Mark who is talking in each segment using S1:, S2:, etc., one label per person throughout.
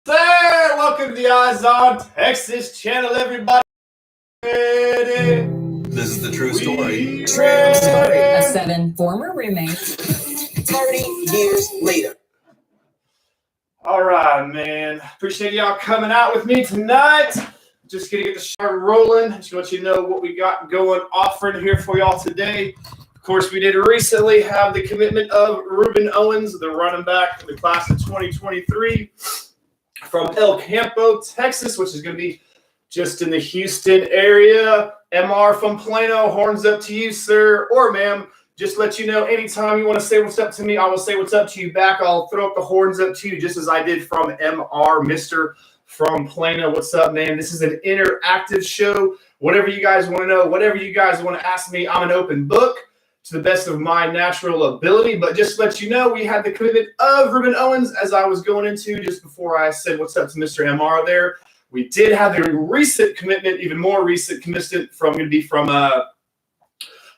S1: Welcome to the Eyes on Texas channel, everybody.
S2: This is the true story.
S3: True story of 7 former roommates 30 years later.
S1: All right, man. Appreciate y'all coming out with me tonight. Just gonna get the show rolling. Just want you to know what we got going, offering here for y'all today. Of course, we did recently have the commitment of Rueben Owens, the running back for the class of 2023 from El Campo, Texas, which is going to be just in the Houston area. MR from Plano, horns up to you, sir, or ma'am. Just let you know, anytime you want to say what's up to me, I will say what's up to you back. I'll throw up the horns up to you just as I did from MR, Mr. from Plano. What's up, man? This is an interactive show. Whatever you guys want to know, whatever you guys want to ask me, I'm an open book to the best of my natural ability. But just to let you know, we had the commitment of Ruben Owens as I was going into just before I said what's up to Mr. MR there. We did have the recent commitment, even more recent commitment from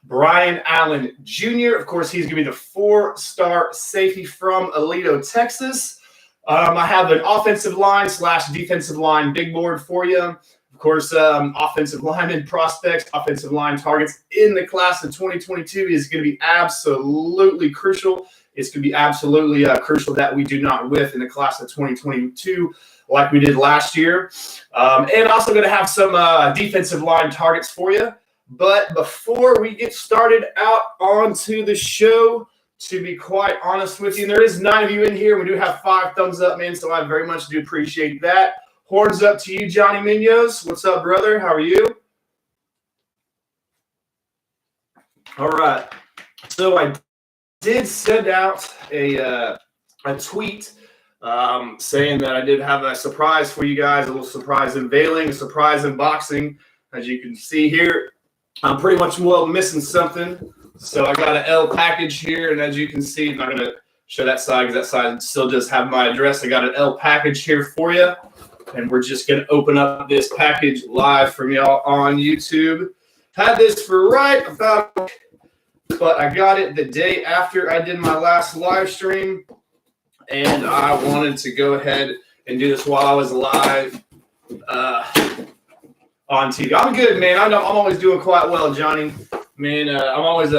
S1: Brian Allen Jr. Of course, he's going to be the 4-star safety from Aledo, Texas. I have an offensive line / defensive line big board for you. Of course, offensive lineman prospects, offensive line targets in the class of 2022 is going to be absolutely crucial. It's going to be absolutely crucial that we do not whiff in the class of 2022 like we did last year. And also going to have some defensive line targets for you. But before we get started out onto the show, to be quite honest with you, and there is 9 of you in here. We do have 5 thumbs up, man, so I very much do appreciate that. Horns up to you, Johnny Munoz. What's up, brother? How are you? All right. So I did send out a tweet saying that I did have a surprise for you guys, a little surprise unveiling, a surprise unboxing. As you can see here, I'm pretty much missing something. So I got an L package here, and as you can see, I'm not going to show that side because that side still does have my address. I got an L package here for you. And we're just going to open up this package live from y'all on YouTube. Had this for right about, but I got it the day after I did my last live stream. And I wanted to go ahead and do this while I was live on TV. I'm good, man. I'm always doing quite well, Johnny. Man, I'm always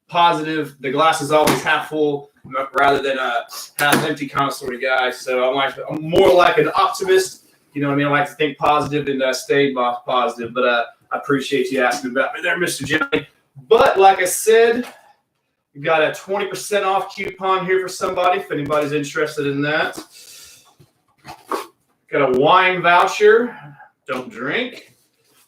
S1: positive. The glass is always half full rather than a half empty kind of sort of guy. So I'm more like an optimist. You know what I mean? I like to think positive and stay positive. But I appreciate you asking about me there, Mr. Johnny. But like I said, we got a 20% off coupon here for somebody if anybody's interested in that. Got a wine voucher. Don't drink.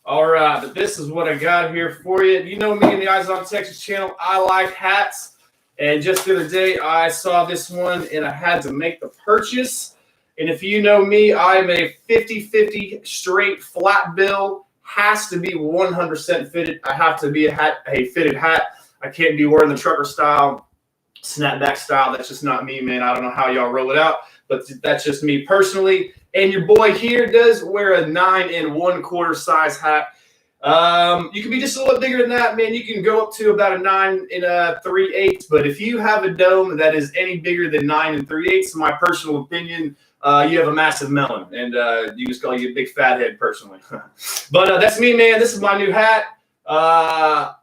S1: All right, but this is what I got here for you. You know me in the Eyes on Texas channel. I like hats. And just the other day, I saw this one, and I had to make the purchase. And if you know me, I'm a 50-50 straight flat bill. Has to be 100% fitted. I have to be a fitted hat. I can't be wearing the trucker style, snapback style. That's just not me, man. I don't know how y'all roll it out, but that's just me personally. And your boy here does wear a 9 1/4 size hat. You can be just a little bit bigger than that, man. You can go up to about a 9 3/8. But if you have a dome that is any bigger than 9 3/8, in my personal opinion, you have a massive melon, and you just call you a big fat head personally. But that's me, man. This is my new hat.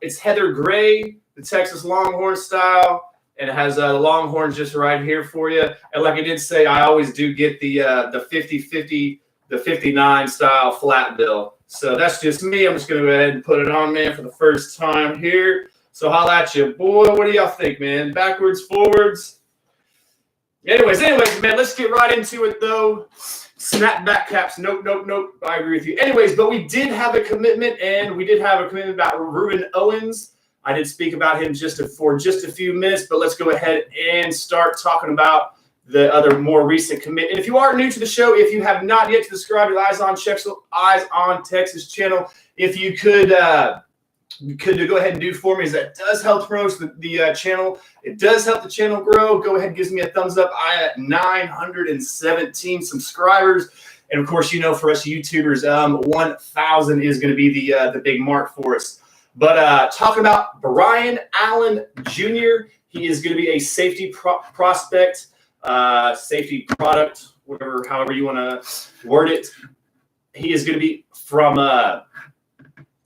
S1: It's heather gray, the Texas Longhorn style. And it has the Longhorns just right here for you. And like I did say, I always do get the 50-50, the 59 style flat bill. So that's just me. I'm just going to go ahead and put it on, man, for the first time here. So holla at you. Boy, what do y'all think, man? Backwards, forwards? Anyways, man, let's get right into it, though. Snapback caps. Nope. I agree with you. Anyways, but we did have a commitment, and we did have a commitment about Rueben Owens. I did speak about him for just a few minutes, but let's go ahead and start talking about the other more recent commit. And if you are new to the show, if you have not yet subscribed to the Eyes on Texas channel, if you could go ahead and do for me, as that does help promote the channel. It does help the channel grow. Go ahead and give me a thumbs up. I at 917 subscribers. And of course, for us YouTubers, 1,000 is going to be the big mark for us. But talking about Brian Allen Jr., he is going to be a safety prospect, safety product, however you want to word it. He is going to be from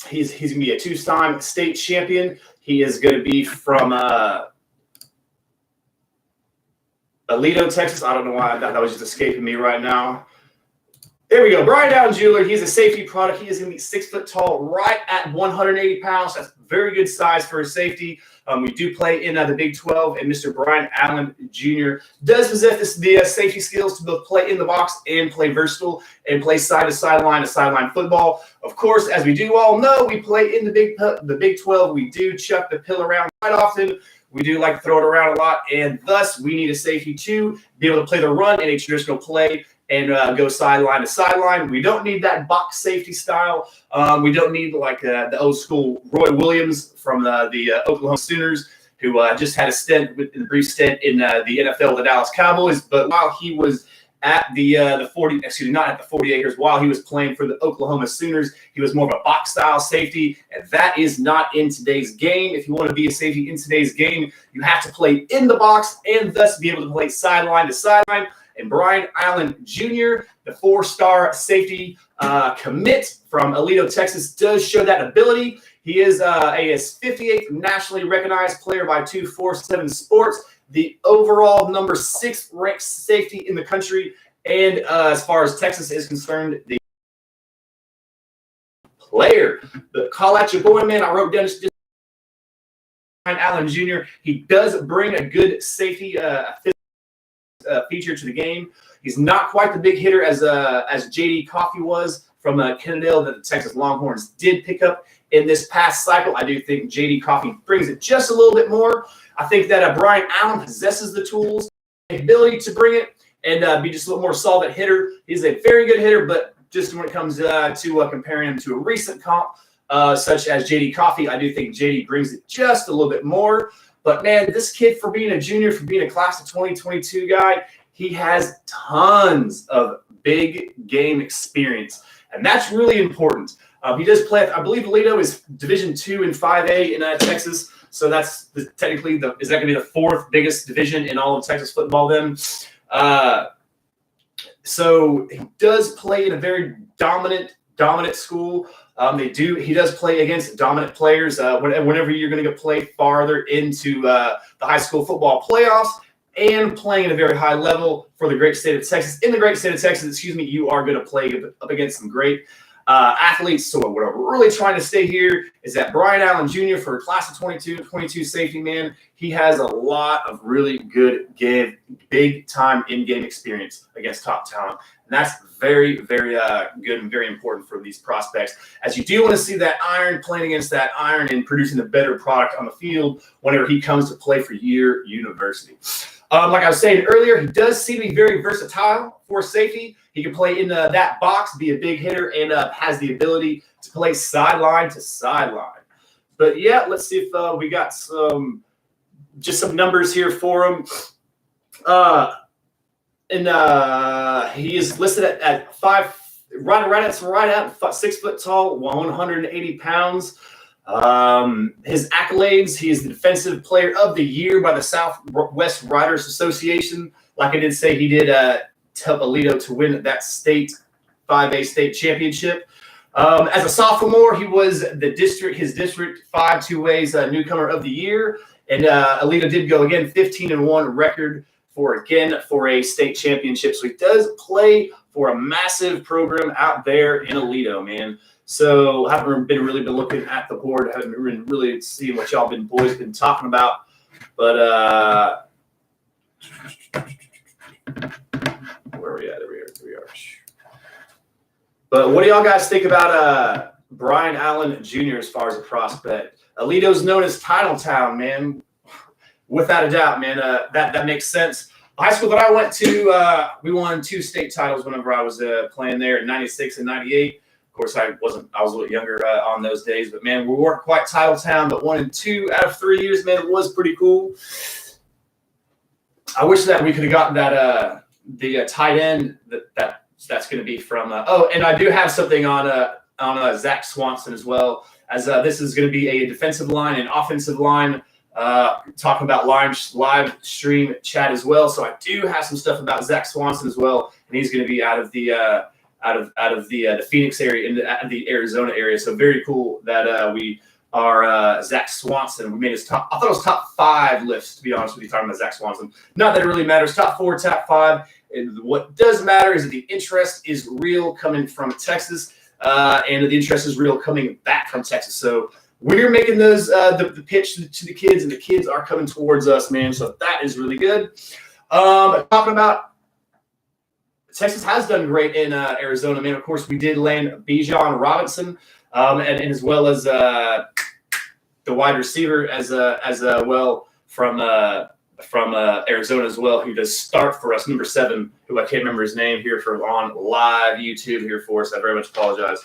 S1: he's going to be a two-time state champion. He is going to be from Alito, Texas. I don't know why that was just escaping me right now. There we go. Brian Allen Jr., he's a safety product. He is going to be 6 foot tall, right at 180 pounds. That's very good size for a safety. We do play in the Big 12, and Mr. Brian Allen Jr. does possess the safety skills to both play in the box and play versatile and play side-to-sideline to sideline football. Of course, as we do all know, we play in the Big 12. We do chuck the pill around quite often. We do like to throw it around a lot, and thus we need a safety to be able to play the run in a traditional play and go sideline to sideline. We don't need that box safety style. We don't need like the old school Roy Williams from the Oklahoma Sooners, who just had a brief stint in the NFL with the Dallas Cowboys. But while he was at not at the 40 acres, while he was playing for the Oklahoma Sooners, he was more of a box style safety, and that is not in today's game. If you want to be a safety in today's game, you have to play in the box and thus be able to play sideline to sideline. And Brian Allen Jr., the 4-star safety commit from Alito, Texas, does show that ability. He is a 58th nationally recognized player by 247 Sports, the overall number 6 ranked safety in the country. And as far as Texas is concerned, the player. But call out your boy, man. I wrote down this. Brian Allen Jr., he does bring a good safety feature to the game. He's not quite the big hitter as JD Coffey was from Kennedale that the Texas Longhorns did pick up in this past cycle. I do think JD Coffey brings it just a little bit more. I think that Brian Allen possesses the tools, the ability to bring it, and be just a little more solid hitter. He's a very good hitter, but just when it comes to comparing him to a recent comp, such as JD Coffey, I do think JD brings it just a little bit more. But, man, this kid, for being a junior, for being a class of 2022 guy, he has tons of big game experience, and that's really important. He does play, I believe Alito is Division II and 5A in Texas, so that's technically, is that going to be the 4th biggest division in all of Texas football then? So he does play in a very dominant school. He does play against dominant players whenever you're going to play farther into the high school football playoffs and playing at a very high level for the great state of Texas. In the great state of Texas, you are going to play up against some great athletes. So what we're really trying to say here is that Brian Allen Jr., for a class of 22 safety, man, he has a lot of really good big time in-game experience against top talent. And that's very, very good and very important for these prospects, as you do want to see that iron playing against that iron and producing a better product on the field whenever he comes to play for your university. Like I was saying earlier, he does seem to be very versatile for safety. He can play in that box, be a big hitter, and has the ability to play sideline to sideline. But, yeah, let's see if we got some numbers here for him. He is listed at 5, right at 6 foot tall, 180 pounds. His accolades: he is the Defensive Player of the Year by the Southwest Riders Association. Like I did say, he did help Alito to win that state 5A state championship. As a sophomore, he was his district 5-2A's newcomer of the year, and Alito did go again 15-1 record for a state championship. So he does play for a massive program out there in Alito, man. So I haven't really been looking at the board. I haven't been really seeing what y'all boys been talking about. But Where are we at? Here we are. But what do y'all guys think about Brian Allen Jr. as far as a prospect? Alito's known as Titletown, man. Without a doubt, man. That makes sense. High school that I went to, we won 2 state titles whenever I was playing there in '96 and '98. Of course, I was a little younger on those days, but man, we weren't quite Titletown, but 1 and 2 out of 3 years, man, it was pretty cool. I wish that we could have gotten that the tight end that's going to be from. And I do have something on Zach Swanson as well, as this is going to be a defensive line and offensive line. Talking about live stream chat as well. So I do have some stuff about Zach Swanson as well, and he's going to be out of the Phoenix area, out of the Arizona area. So very cool that we are Zach Swanson. We made his top. I thought it was top 5 list, to be honest with you, talking about Zach Swanson. Not that it really matters. Top 4, top 5. And what does matter is that the interest is real coming from Texas, and the interest is real coming back from Texas. So we're making those the pitch to the kids, and the kids are coming towards us, man. So that is really good. Talking about Texas has done great in Arizona, man. Of course, we did land Bijan Robinson, and as well as the wide receiver as well from Arizona as well, who does start for us, number 7, who I can't remember his name here for on live YouTube here for us. I very much apologize.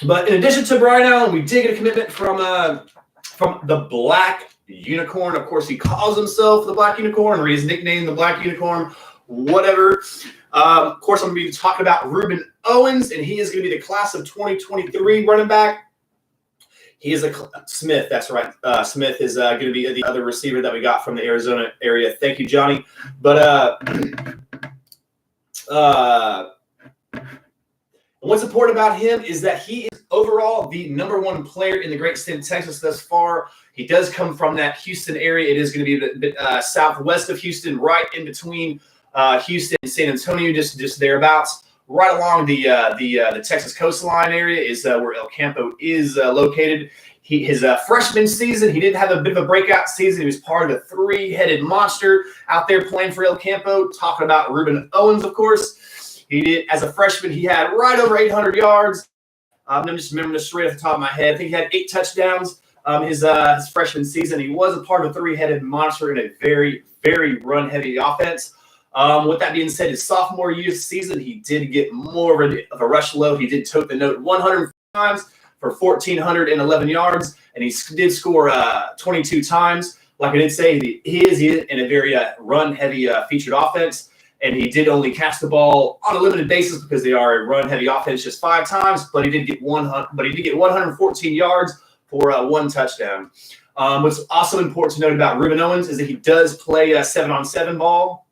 S1: But in addition to Brian Allen, we did get a commitment from the Black Unicorn. Of course, he calls himself the Black Unicorn, or he's nicknamed the Black Unicorn, whatever. Of course, I'm going to be talking about Rueben Owens, and he is going to be the class of 2023 running back. He is a Smith. That's right. Smith is going to be the other receiver that we got from the Arizona area. Thank you, Johnny. But what's important about him is that he is overall the #1 player in the great state of Texas thus far. He does come from that Houston area. It is going to be a bit southwest of Houston, right in between Houston and San Antonio, just thereabouts. Right along the Texas coastline area is where El Campo is located. His freshman season, he did have a bit of a breakout season. He was part of a 3-headed monster out there playing for El Campo. Talking about Rueben Owens, of course. He did, as a freshman, he had right over 800 yards. I'm just remembering this straight off the top of my head. I think he had 8 touchdowns his freshman season. He was a part of a 3-headed monster in a very, very run-heavy offense. With that being said, his sophomore year season, he did get more of a rush load. He did tote the note 100 times for 1,411 yards, and he did score 22 times. Like I did say, he is in a very run-heavy featured offense. And he did only catch the ball on a limited basis because they are a run-heavy offense just 5 times. But he did get 114 yards for 1 touchdown. What's also important to note about Rueben Owens is that he does play a 7-on-7 ball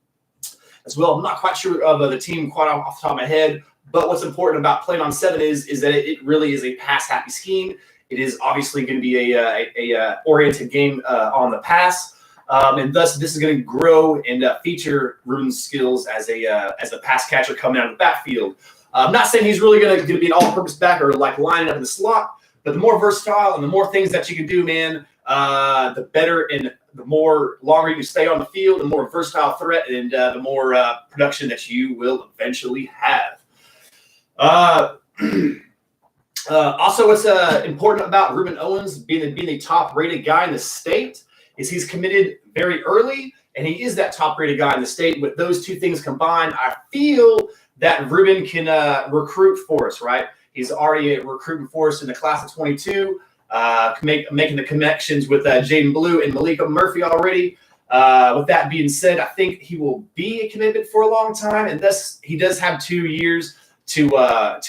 S1: as well. I'm not quite sure of the team quite off the top of my head. But what's important about playing on 7 is that it really is a pass-happy scheme. It is obviously going to be a oriented game on the pass. And thus, this is going to grow and feature Ruben's skills as a pass catcher coming out of the backfield. I'm not saying he's really going to be an all-purpose back or like lining up in the slot, but the more versatile and the more things that you can do, man, the better and the more longer you stay on the field, the more versatile threat and the more production that you will eventually have. Also, what's important about Rueben Owens being the top-rated guy in the state is he's committed very early, and he is that top-rated guy in the state. With those 2 things combined, I feel that Ruben can recruit for us, right? He's already recruiting for us in the class of 22, making the connections with Jaden Blue and Malika Murphy already. With that being said, I think he will be a commitment for a long time, and thus he does have 2 years to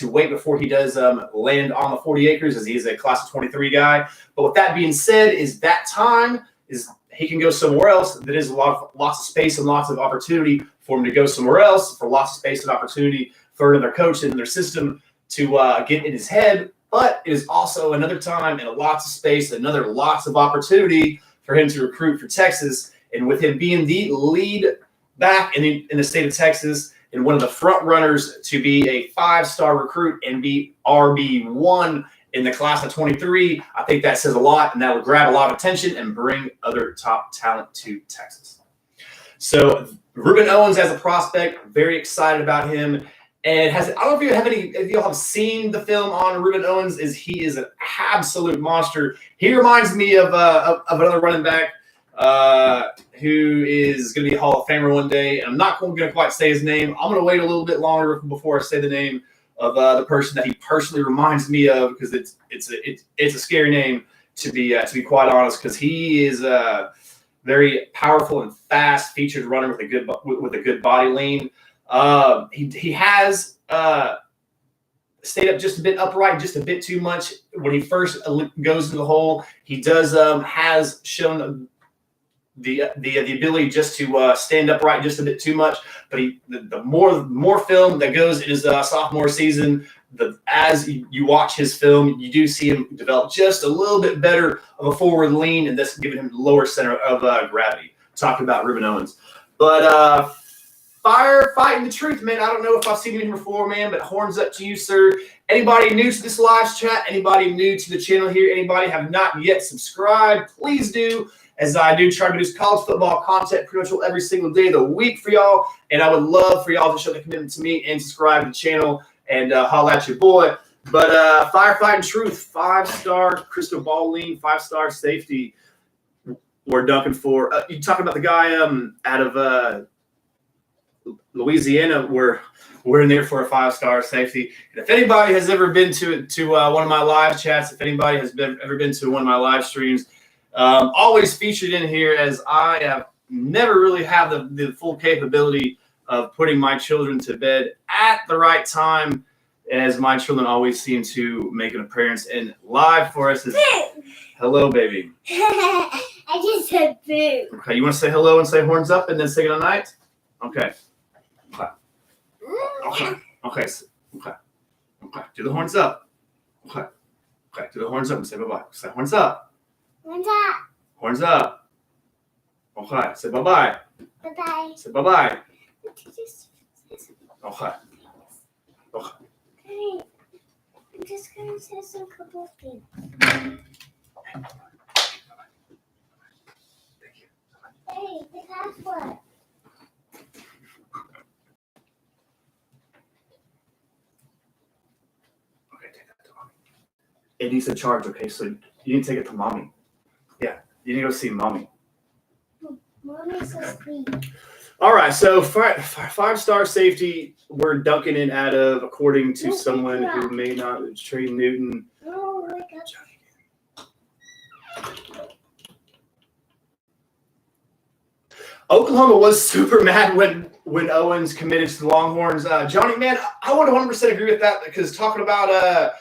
S1: wait before he does land on the 40 acres, as he is a class of 23 guy. But with that being said, is that time is he can go somewhere else. That is lots of space and lots of opportunity for him to go somewhere else, for lots of space and opportunity for another coach in their system to get in his head. But it is also another time and lots of space, lots of opportunity for him to recruit for Texas. And with him being the lead back in the state of Texas and one of the front runners to be a 5-star recruit and be RB1 in the class of 23. I think that says a lot, and that will grab a lot of attention and bring other top talent to Texas. So Ruben Owens as a prospect, very excited about him. And I don't know if you all have seen the film on Rueben Owens. He is an absolute monster. He reminds me of another running back who is going to be a Hall of Famer one day. And I'm not going to quite say his name. I'm going to wait a little bit longer before I say the name of the person that he personally reminds me of, because it's a scary name to be quite honest, because he is very powerful and fast featured runner with a good body lean. He has stayed up just a bit upright, just a bit too much when he first goes into the hole. He does has shown the ability just to stand upright just a bit too much. But the more film that goes in his sophomore season, as you watch his film, you do see him develop just a little bit better of a forward lean, and that's giving him lower center of gravity. Talking about Ruben Owens, but. Fighting the truth, man. I don't know if I've seen you here before, man, but horns up to you, sir. Anybody new to this live chat? Anybody new to the channel here? Anybody have not yet subscribed? Please do, as I do try to produce college football content pretty much every single day of the week for y'all. And I would love for y'all to show the commitment to me and subscribe to the channel and holla at your boy. But firefighting truth, 5-star crystal ball lean, 5-star safety. We're ducking for. You talking about the guy out of Louisiana? We're in there for a 5-star safety. And if anybody has ever been to one of my live chats, if anybody has ever been to one of my live streams, always featured in here, as I have never really had the full capability of putting my children to bed at the right time, as my children always seem to make an appearance and live for us. Hello, baby.
S4: I just said boo.
S1: Okay, you want to say hello and say horns up and then say good night? Okay. Okay. Okay. Do the horns up. Okay. Do the horns up and say bye-bye. Say horns up.
S4: What's up?
S1: Horns up. Okay. Say bye-bye.
S4: Bye-bye.
S1: Say bye-bye. Okay.
S4: Hey, I'm just going to say some couple of things.
S1: Thank you.
S4: Hey, the password.
S1: It needs to charge, okay? So you need to take it to mommy. Yeah, you need to go see mommy.
S4: Mommy's asleep.
S1: All right, so 5-star safety, we're dunking in out of, according to someone who may not, Trey Newton.
S4: Oh, wake up.
S1: Oklahoma was super mad when Owens committed to the Longhorns. Johnny, man, I would 100% agree with that, because talking about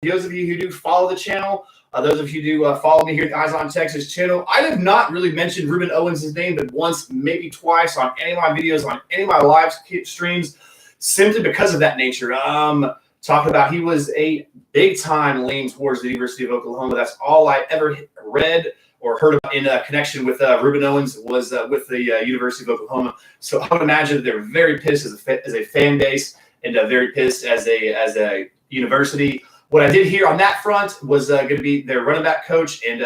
S1: those of you who do follow the channel, those of you who do follow me here at the Eyes on Texas channel, I have not really mentioned Ruben Owens' name but once, maybe twice on any of my videos, on any of my live streams, simply because of that nature. Talking about he was a big-time lean towards the University of Oklahoma. That's all I ever read or heard about in connection with Ruben Owens was with the University of Oklahoma. So I would imagine that they're very pissed as a fan base, and very pissed as a university. What I did hear on that front was going to be their running back coach and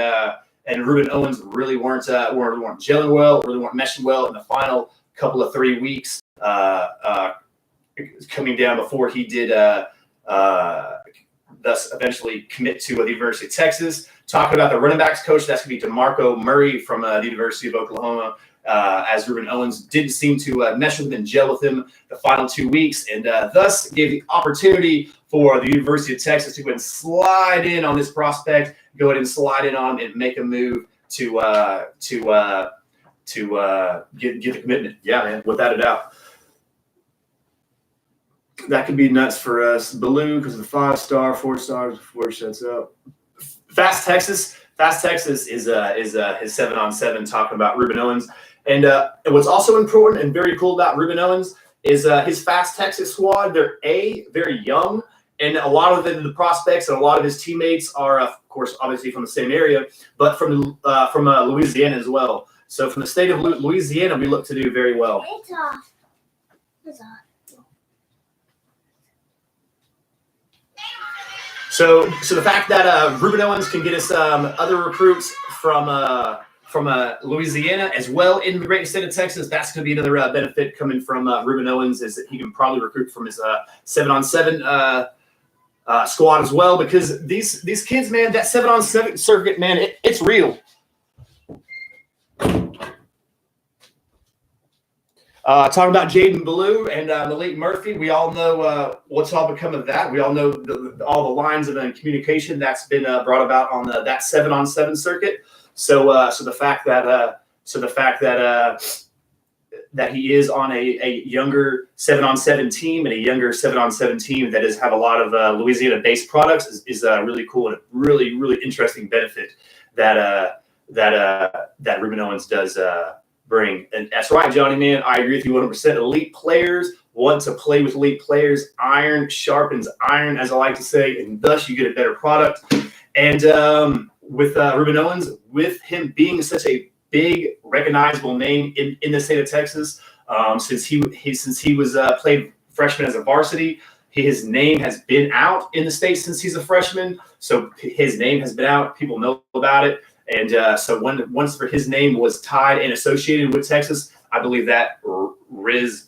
S1: Ruben Owens really weren't gelling well, really weren't meshing well in the final couple of 3 weeks coming down before he did thus eventually commit to the University of Texas. Talking about the running backs coach, that's going to be DeMarco Murray from the University of Oklahoma. As Ruben Owens didn't seem to mesh with him and gel with him the final 2 weeks, and thus gave the opportunity for the University of Texas to go ahead and slide in on this prospect, go ahead and slide in on and make a move to get the commitment. Yeah, man, without a doubt. That could be nuts for us. Baloo, because of the 5-star, 4 stars before it shuts up. Fast Texas is his 7-on-7, talking about Ruben Owens. And what's also important and very cool about Ruben Owens is his Fast Texas squad. They're very young, and a lot of the prospects and a lot of his teammates are, of course, obviously from the same area, but from Louisiana as well. So from the state of Louisiana, we look to do very well.
S4: It's off. It's off.
S1: So the fact that Ruben Owens can get us other recruits from Louisiana as well in the great state of Texas, that's going to be another benefit coming from Ruben Owens, is that he can probably recruit from his 7-on-7 squad as well, because these kids, man, that 7-on-7 circuit, man, it's real. Talking about Jaden Ballou and Malik Murphy, we all know what's all become of that. We all know all the lines of communication that's been brought about on that 7-on-7 circuit. So the fact that that he is on a younger 7-on-7 team and a younger 7-on-7 team that have a lot of Louisiana-based products is really cool and a really, really interesting benefit that Ruben Owens does bring. And that's right, Johnny, man. I agree with you 100%. Elite players want to play with elite players. Iron sharpens iron, as I like to say, and thus you get a better product. And with Ruben Owens, with him being such a big, recognizable name in the state of Texas, since he was played freshman as a varsity, his name has been out in the state since he's a freshman. So his name has been out. People know about it. And so once his name was tied and associated with Texas, I believe that rose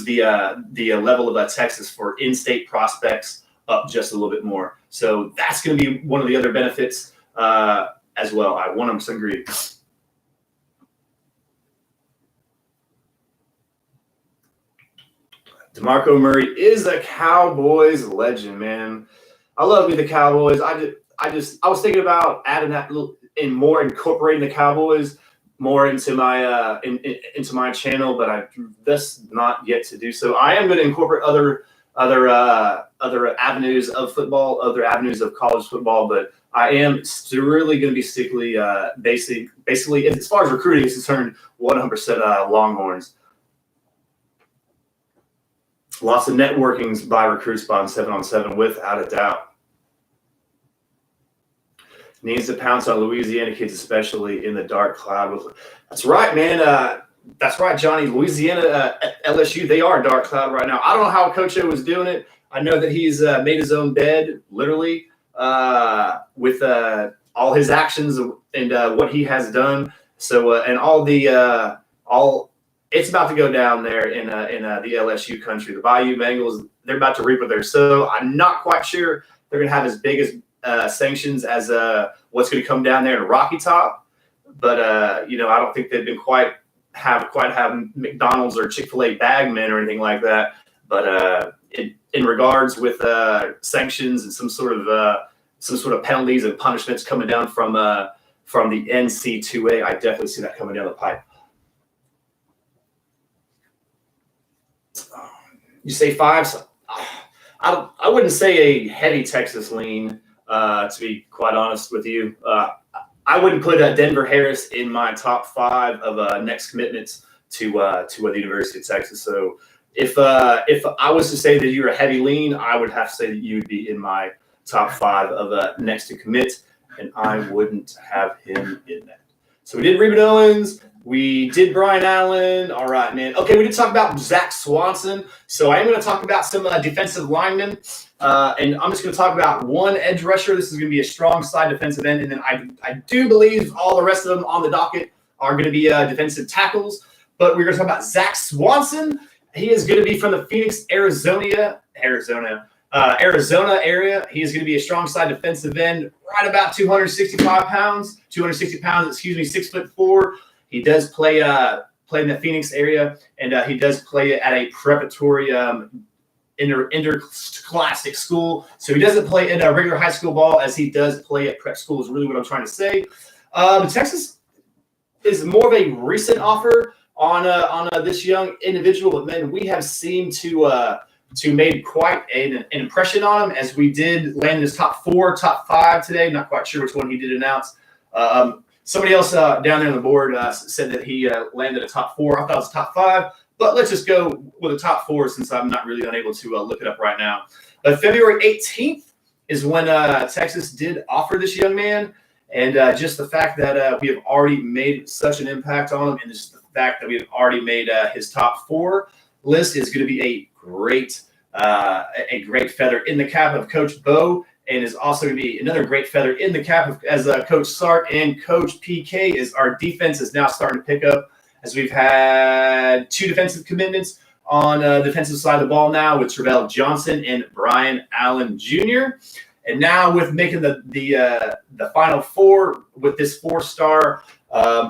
S1: the level of Texas for in-state prospects up just a little bit more. So that's going to be one of the other benefits as well. I 100% agree. DeMarco Murray is a Cowboys legend, man. I love me the Cowboys. I was thinking about adding that in more, incorporating the Cowboys more into my into my channel, but I've just not yet to do so. I am going to incorporate other avenues of football, other avenues of college football, but I am still really going to be strictly basically as far as recruiting is concerned, 100% Longhorns. Lots of networkings by recruits on 7-on-7, without a doubt. Needs to pounce on Louisiana kids, especially in the dark cloud. That's right, man. That's right, Johnny. Louisiana, LSU, they are a dark cloud right now. I don't know how Coach O was doing it. I know that he's made his own bed, literally, with all his actions and what he has done. So, and it's about to go down there in the LSU country. The Bayou Bengals, they're about to reap what they're sow. I'm not quite sure they're going to have as big as sanctions as what's going to come down there in Rocky Top, but I don't think they've been quite have McDonald's or Chick-fil-A bagmen or anything like that. But in regards with sanctions and some sort of penalties and punishments coming down from the NC2A, I definitely see that coming down the pipe. You say 5? So, I wouldn't say a heavy Texas lean. To be quite honest with you, I wouldn't put Denver Harris in my top 5 of next commitments to the University of Texas. So if I was to say that you're a heavy lean, I would have to say that you would be in my top 5 of next to commit, and I wouldn't have him in that. So we did Ruben Owens. We did Brian Allen. All right, man. Okay, we did talk about Zach Swanson. So I am going to talk about some defensive linemen. And I'm just going to talk about one edge rusher. This is going to be a strong side defensive end. And then I do believe all the rest of them on the docket are going to be defensive tackles. But we're going to talk about Zach Swanson. He is going to be from the Phoenix, Arizona area. He is going to be a strong side defensive end, right about 260 pounds, 6'4". He does play in the Phoenix area, and he does play at a preparatory interclassic school. So he doesn't play in a regular high school ball as he does play at prep school is really what I'm trying to say. Texas is more of a recent offer on this young individual, but man, we have seemed to made quite an impression on him, as we did land his top 4, top 5 today. Not quite sure which one he did announce. Somebody else down there on the board said that he landed a top 4. I thought it was top 5, but let's just go with a top 4 since I'm not really unable to look it up right now. But February 18th is when Texas did offer this young man, and just the fact that we have already made such an impact on him, and just the fact that we have already made his top 4 list is going to be a great feather in the cap of Coach Bo and is also going to be another great feather in the cap as Coach Sark and Coach PK. Is our defense is now starting to pick up, as we've had 2 defensive commitments on the defensive side of the ball now with Travell Johnson and Brian Allen Jr. And now with making the Final Four with this 4-star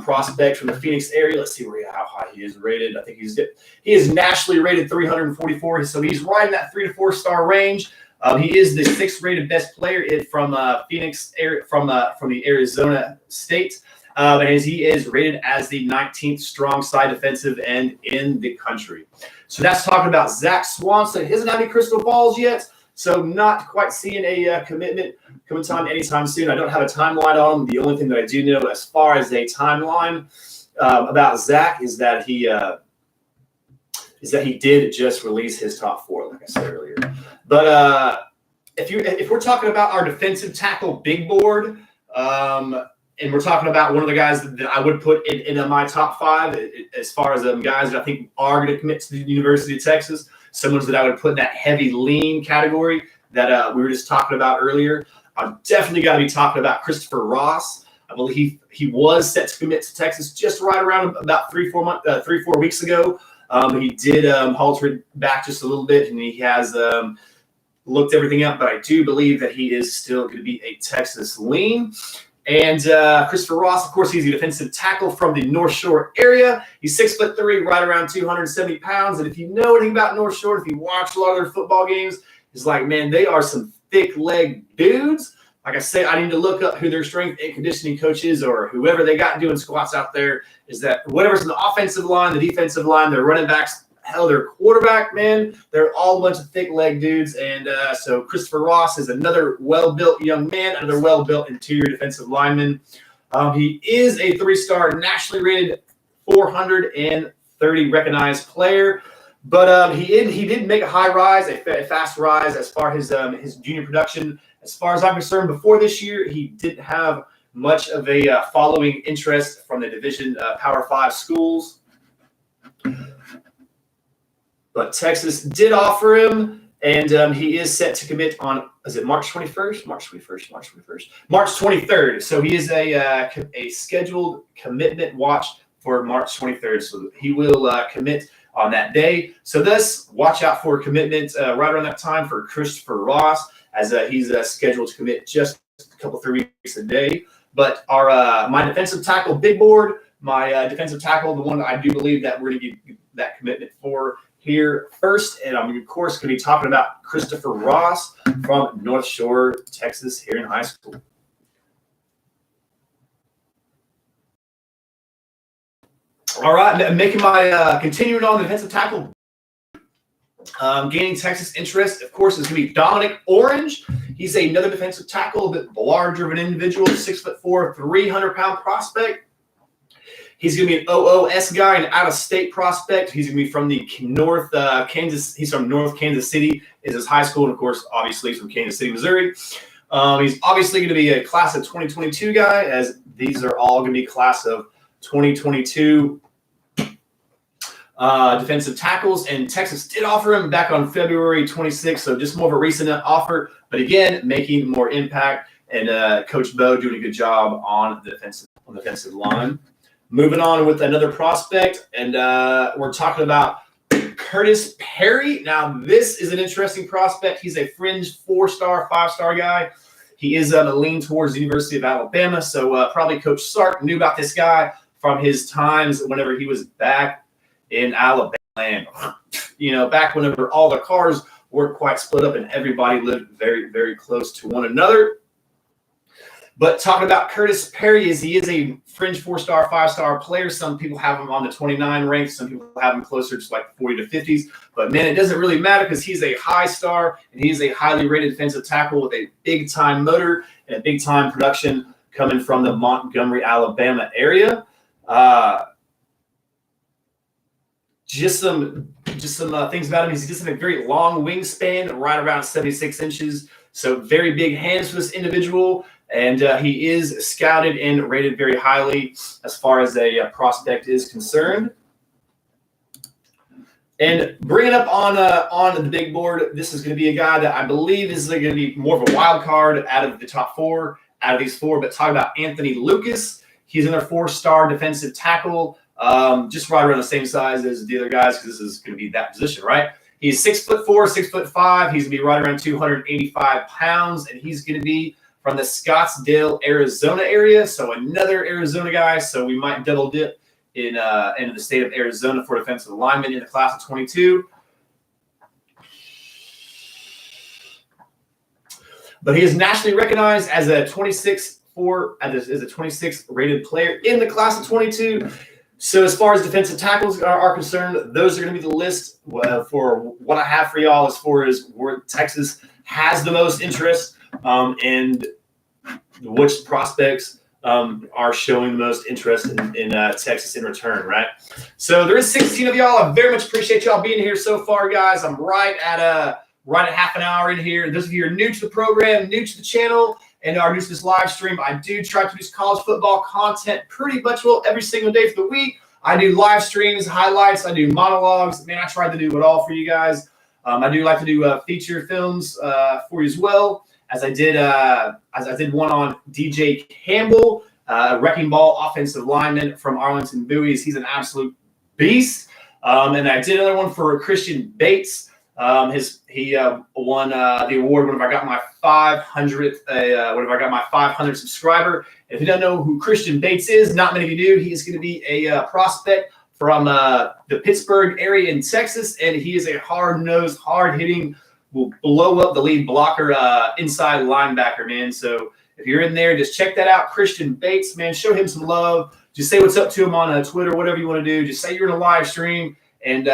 S1: prospect from the Phoenix area. Let's see how high he is rated. I think he is nationally rated 344, so he's right in that 3 to 4-star range. He is the 6th rated best player from Phoenix area, from the Arizona state. And he is rated as the 19th strong side defensive end in the country. So that's talking about Zach Swanson. He doesn't have any crystal balls yet, so not quite seeing a commitment coming time anytime soon. I don't have a timeline on him. The only thing that I do know as far as a timeline about Zach is that he did just release his top 4, like I said earlier. But if we're talking about our defensive tackle big board, and we're talking about one of the guys that I would put in my top 5 as far as guys that I think are going to commit to the University of Texas, someone that I would put in that heavy lean category that we were just talking about earlier. I've definitely got to be talking about Christopher Ross. I believe he was set to commit to Texas just right around about 3-4 weeks ago. He did halter it back just a little bit, and he has looked everything up. But I do believe that he is still going to be a Texas lean. And Christopher Ross, of course, he's a defensive tackle from the North Shore area. He's 6'3", right around 270 pounds. And if you know anything about North Shore, if you watch a lot of their football games, it's like, man, they are some thick-legged dudes. Like I said, I need to look up who their strength and conditioning coach is, or whoever they got doing squats out there. Is that whatever's in the offensive line, the defensive line, their running backs, hell, their quarterback, man, they're all a bunch of thick-legged dudes. And so Christopher Ross is another well-built young man, another well-built interior defensive lineman. He is a 3-star nationally rated 430 recognized player. But he did make a high rise, a fast rise as far as his junior production. As far as I'm concerned, before this year, he didn't have much of a following interest from the Division Power 5 schools. But Texas did offer him, and he is set to commit on, is it March 21st? March 23rd. So he is a scheduled commitment watch for March 23rd. So he will commit on that day. So thus, watch out for commitment right around that time for Christopher Ross, as he's scheduled to commit just a couple, 3 weeks a day. But our my defensive tackle big board, my defensive tackle, the one that I do believe that we're going to get that commitment for here first, and I'm of course going to be talking about Christopher Ross from North Shore, Texas, here in high school. All right, making my continuing on the defensive tackle, gaining Texas interest, of course, is going to be Dominic Orange. He's another defensive tackle, a bit larger of an individual, 6'4", 300-pound prospect. He's going to be an OOS guy, an out-of-state prospect. He's going to be from the North Kansas. He's from North Kansas City is his high school, and of course, obviously, he's from Kansas City, Missouri. He's obviously going to be a class of 2022 guy, as these are all going to be class of 2022 defensive tackles. And Texas did offer him back on February 26th, so just more of a recent offer. But again, making more impact, and Coach Bo doing a good job on the defensive line. Moving on with another prospect, and we're talking about Curtis Perry. Now, this is an interesting prospect. He's a fringe 4-star, 5-star guy. He is a lean towards the University of Alabama, so probably Coach Sark knew about this guy from his times whenever he was back in Alabama. You know, back whenever all the cars weren't quite split up and everybody lived very, very close to one another. But talking about Curtis Perry, he is a fringe 4-star, 5-star player. Some people have him on the 29 rank. Some people have him closer to like 40 to 50s. But, man, it doesn't really matter because he's a high star, and he's a highly rated defensive tackle with a big-time motor and a big-time production coming from the Montgomery, Alabama area. Just some things about him. He's just in a very long wingspan, right around 76 inches. So very big hands for this individual. And he is scouted and rated very highly as far as a prospect is concerned. And bringing up on the big board, this is going to be a guy that I believe is going to be more of a wild card out of the top four, out of these four. But talk about Anthony Lucas. He's another 4-star defensive tackle, just right around the same size as the other guys because this is going to be that position, right? He's 6'4", 6'5". He's going to be right around 285 pounds, and he's going to be from the Scottsdale, Arizona area. So another Arizona guy. So we might double dip in the state of Arizona for defensive lineman in the class of 22. But he is nationally recognized as a 26th rated player in the class of 22. So as far as defensive tackles are concerned, those are going to be the list for what I have for y'all as far as where Texas has the most interest and which prospects are showing the most interest in Texas in return, right? So there is 16 of y'all. I very much appreciate y'all being here so far, guys. I'm right at half an hour in here. Those of you who are new to the program, new to the channel, and are new to this live stream, I do try to produce college football content pretty much every single day for the week. I do live streams, highlights, I do monologues. Man, I try to do it all for you guys. I do like to do feature films for you as well. As I did one on DJ Campbell, wrecking ball offensive lineman from Arlington Bowie. He's an absolute beast. And I did another one for Christian Bates. He won the award whenever I got my 500th subscriber. If you don't know who Christian Bates is, not many of you do. He is going to be a prospect from the Pittsburgh area in Texas, and he is a hard-nosed, hard-hitting, will blow up the lead blocker inside linebacker, man. So if you're in there, just check that out. Christian Bates, man, show him some love. Just say what's up to him on Twitter, whatever you want to do. Just say you're in a live stream and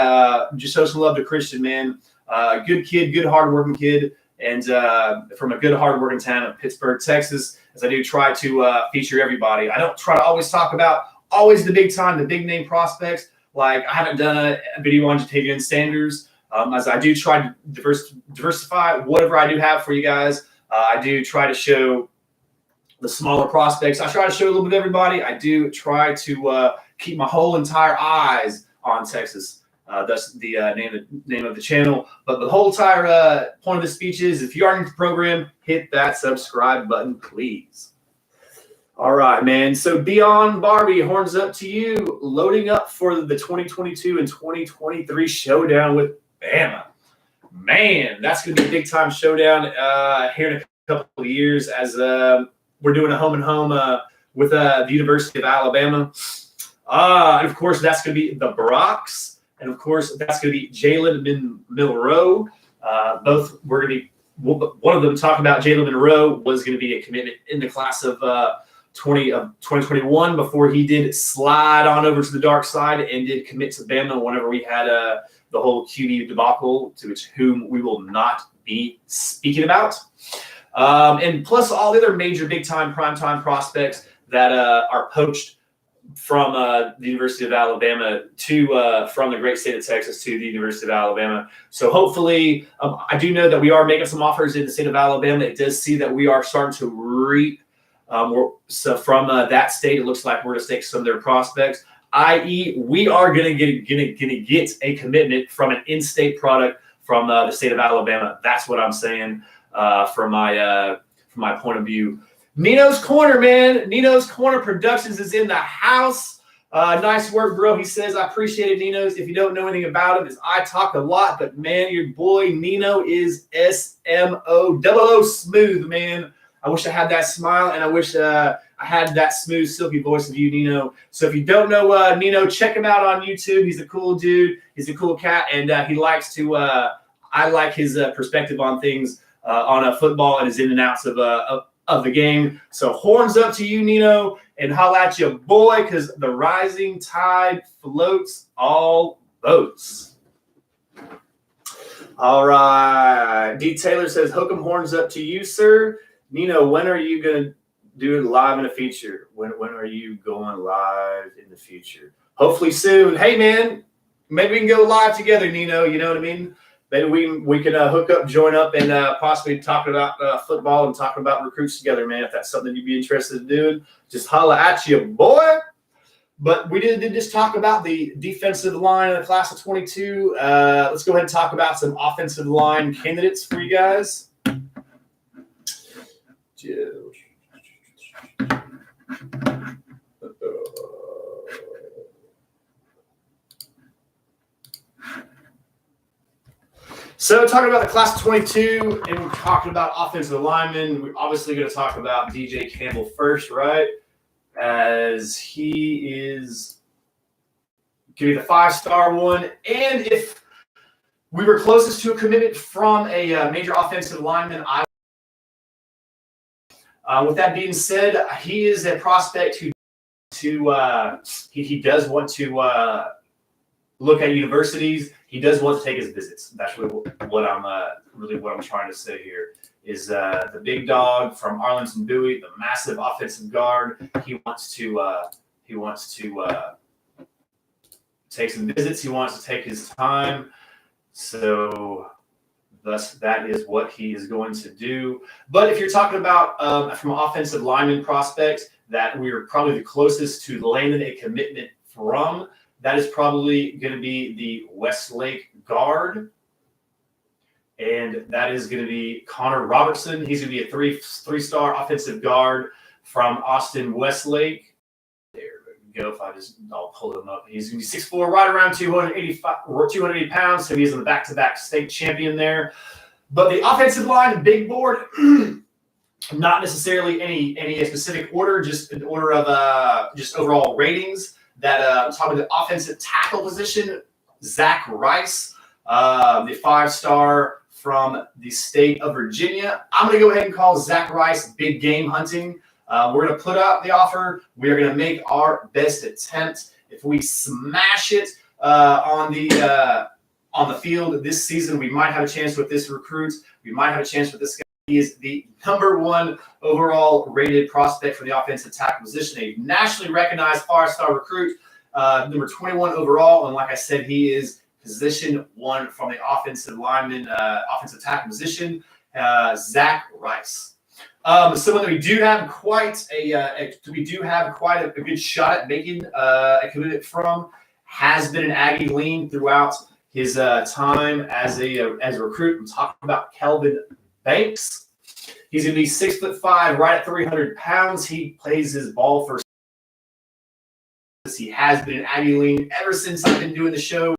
S1: just show some love to Christian, man. Good kid, good hardworking kid, and from a good hardworking town of Pittsburgh, Texas, as I do try to feature everybody. I don't try to always talk about the big time, the big name prospects. Like I haven't done a video on Jatavian Sanders. As I do try to diversify whatever I do have for you guys. I do try to show the smaller prospects. I try to show a little bit of everybody. I do try to keep my whole entire eyes on Texas. That's the name of the channel. But the whole entire point of the speech is, if you are new to the program, hit that subscribe button, please. All right, man. So Beyond Barbie, horns up to you. Loading up for the 2022 and 2023 showdown with Bama. Man, that's going to be a big-time showdown here in a couple of years as we're doing a home-and-home with the University of Alabama. And, of course, that's going to be the Brocs. And, of course, that's going to be Jalen Milroe. Both we're going to be – one of them talking about Jalen Monroe was going to be a commitment in the class of 2021 before he did slide on over to the dark side and did commit to Bama whenever we had the whole QB debacle, to whom we will not be speaking about. And plus all the other major big-time, prime-time prospects that are poached from the University of Alabama to from the great state of Texas to the University of Alabama. So hopefully, I do know that we are making some offers in the state of Alabama. It does see that we are starting to reap. So from that state, it looks like we're going to take some of their prospects, i.e., we are going to get a commitment from an in-state product from the state of Alabama. That's what I'm saying from my point of view. Nino's Corner, man. Nino's Corner Productions is in the house. Nice work, bro. He says, I appreciate it, Nino's. If you don't know anything about him, I talk a lot, but, man, your boy Nino is SMO smooth, man. I wish I had that smile, and I wish I had that smooth, silky voice of you, Nino. So if you don't know Nino, check him out on YouTube. He's a cool dude. He's a cool cat, and he likes to I like his perspective on things on football and his in and outs of the game. So horns up to you, Nino, and holla at your boy, because the rising tide floats all boats. All right. D. Taylor says, hook 'em horns up to you, sir. Nino, when are you going to do it live in the future? When are you going live in the future? Hopefully soon. Hey, man, maybe we can go live together, Nino. You know what I mean? Maybe we can hook up, join up, and possibly talk about football and talk about recruits together, man. If that's something you'd be interested in doing, just holla at you, boy. But we did just talk about the defensive line of the class of 22. Let's go ahead and talk about some offensive line candidates for you guys. So talking about the class of 22, and we're talking about offensive linemen, we're obviously going to talk about DJ Campbell first, right? As he is going to be the 5-star one. And if we were closest to a commitment from a major offensive lineman, with that being said, he is a prospect who he does want to look at universities. He does want to take his visits. That's really what I'm trying to say here is the big dog from Arlington Bowie, the massive offensive guard. He wants to take some visits. He wants to take his time. So thus, that is what he is going to do. But if you're talking about from an offensive lineman prospect that we are probably the closest to landing a commitment from, that is probably going to be the Westlake guard. And that is going to be Connor Robertson. He's going to be a three-star offensive guard from Austin Westlake. There we go. I'll pull him up. He's going to be 6'4", right around 280 pounds. So he's in the back-to-back state champion there. But the offensive line, big board, not necessarily any specific order, just an order of just overall ratings. That talking about the offensive tackle position, Zach Rice, the 5-star from the state of Virginia. I'm going to go ahead and call Zach Rice big game hunting. We're going to put out the offer. We are going to make our best attempt. If we smash it on the field this season, we might have a chance with this recruit. We might have a chance with this guy. He is the #1 overall rated prospect for the offensive tackle position, a nationally recognized 5-star recruit, number 21 overall. And like I said, he is position 1 from the offensive lineman, offensive tackle position, Zach Rice. Someone that we do have quite a good shot at making a commitment from has been an Aggie lean throughout his time as a recruit. I'm talking about Kelvin Banks. He's going to be 6'5", right at 300 pounds. He plays his ball for. He has been an Aggie lean ever since I've been doing the show.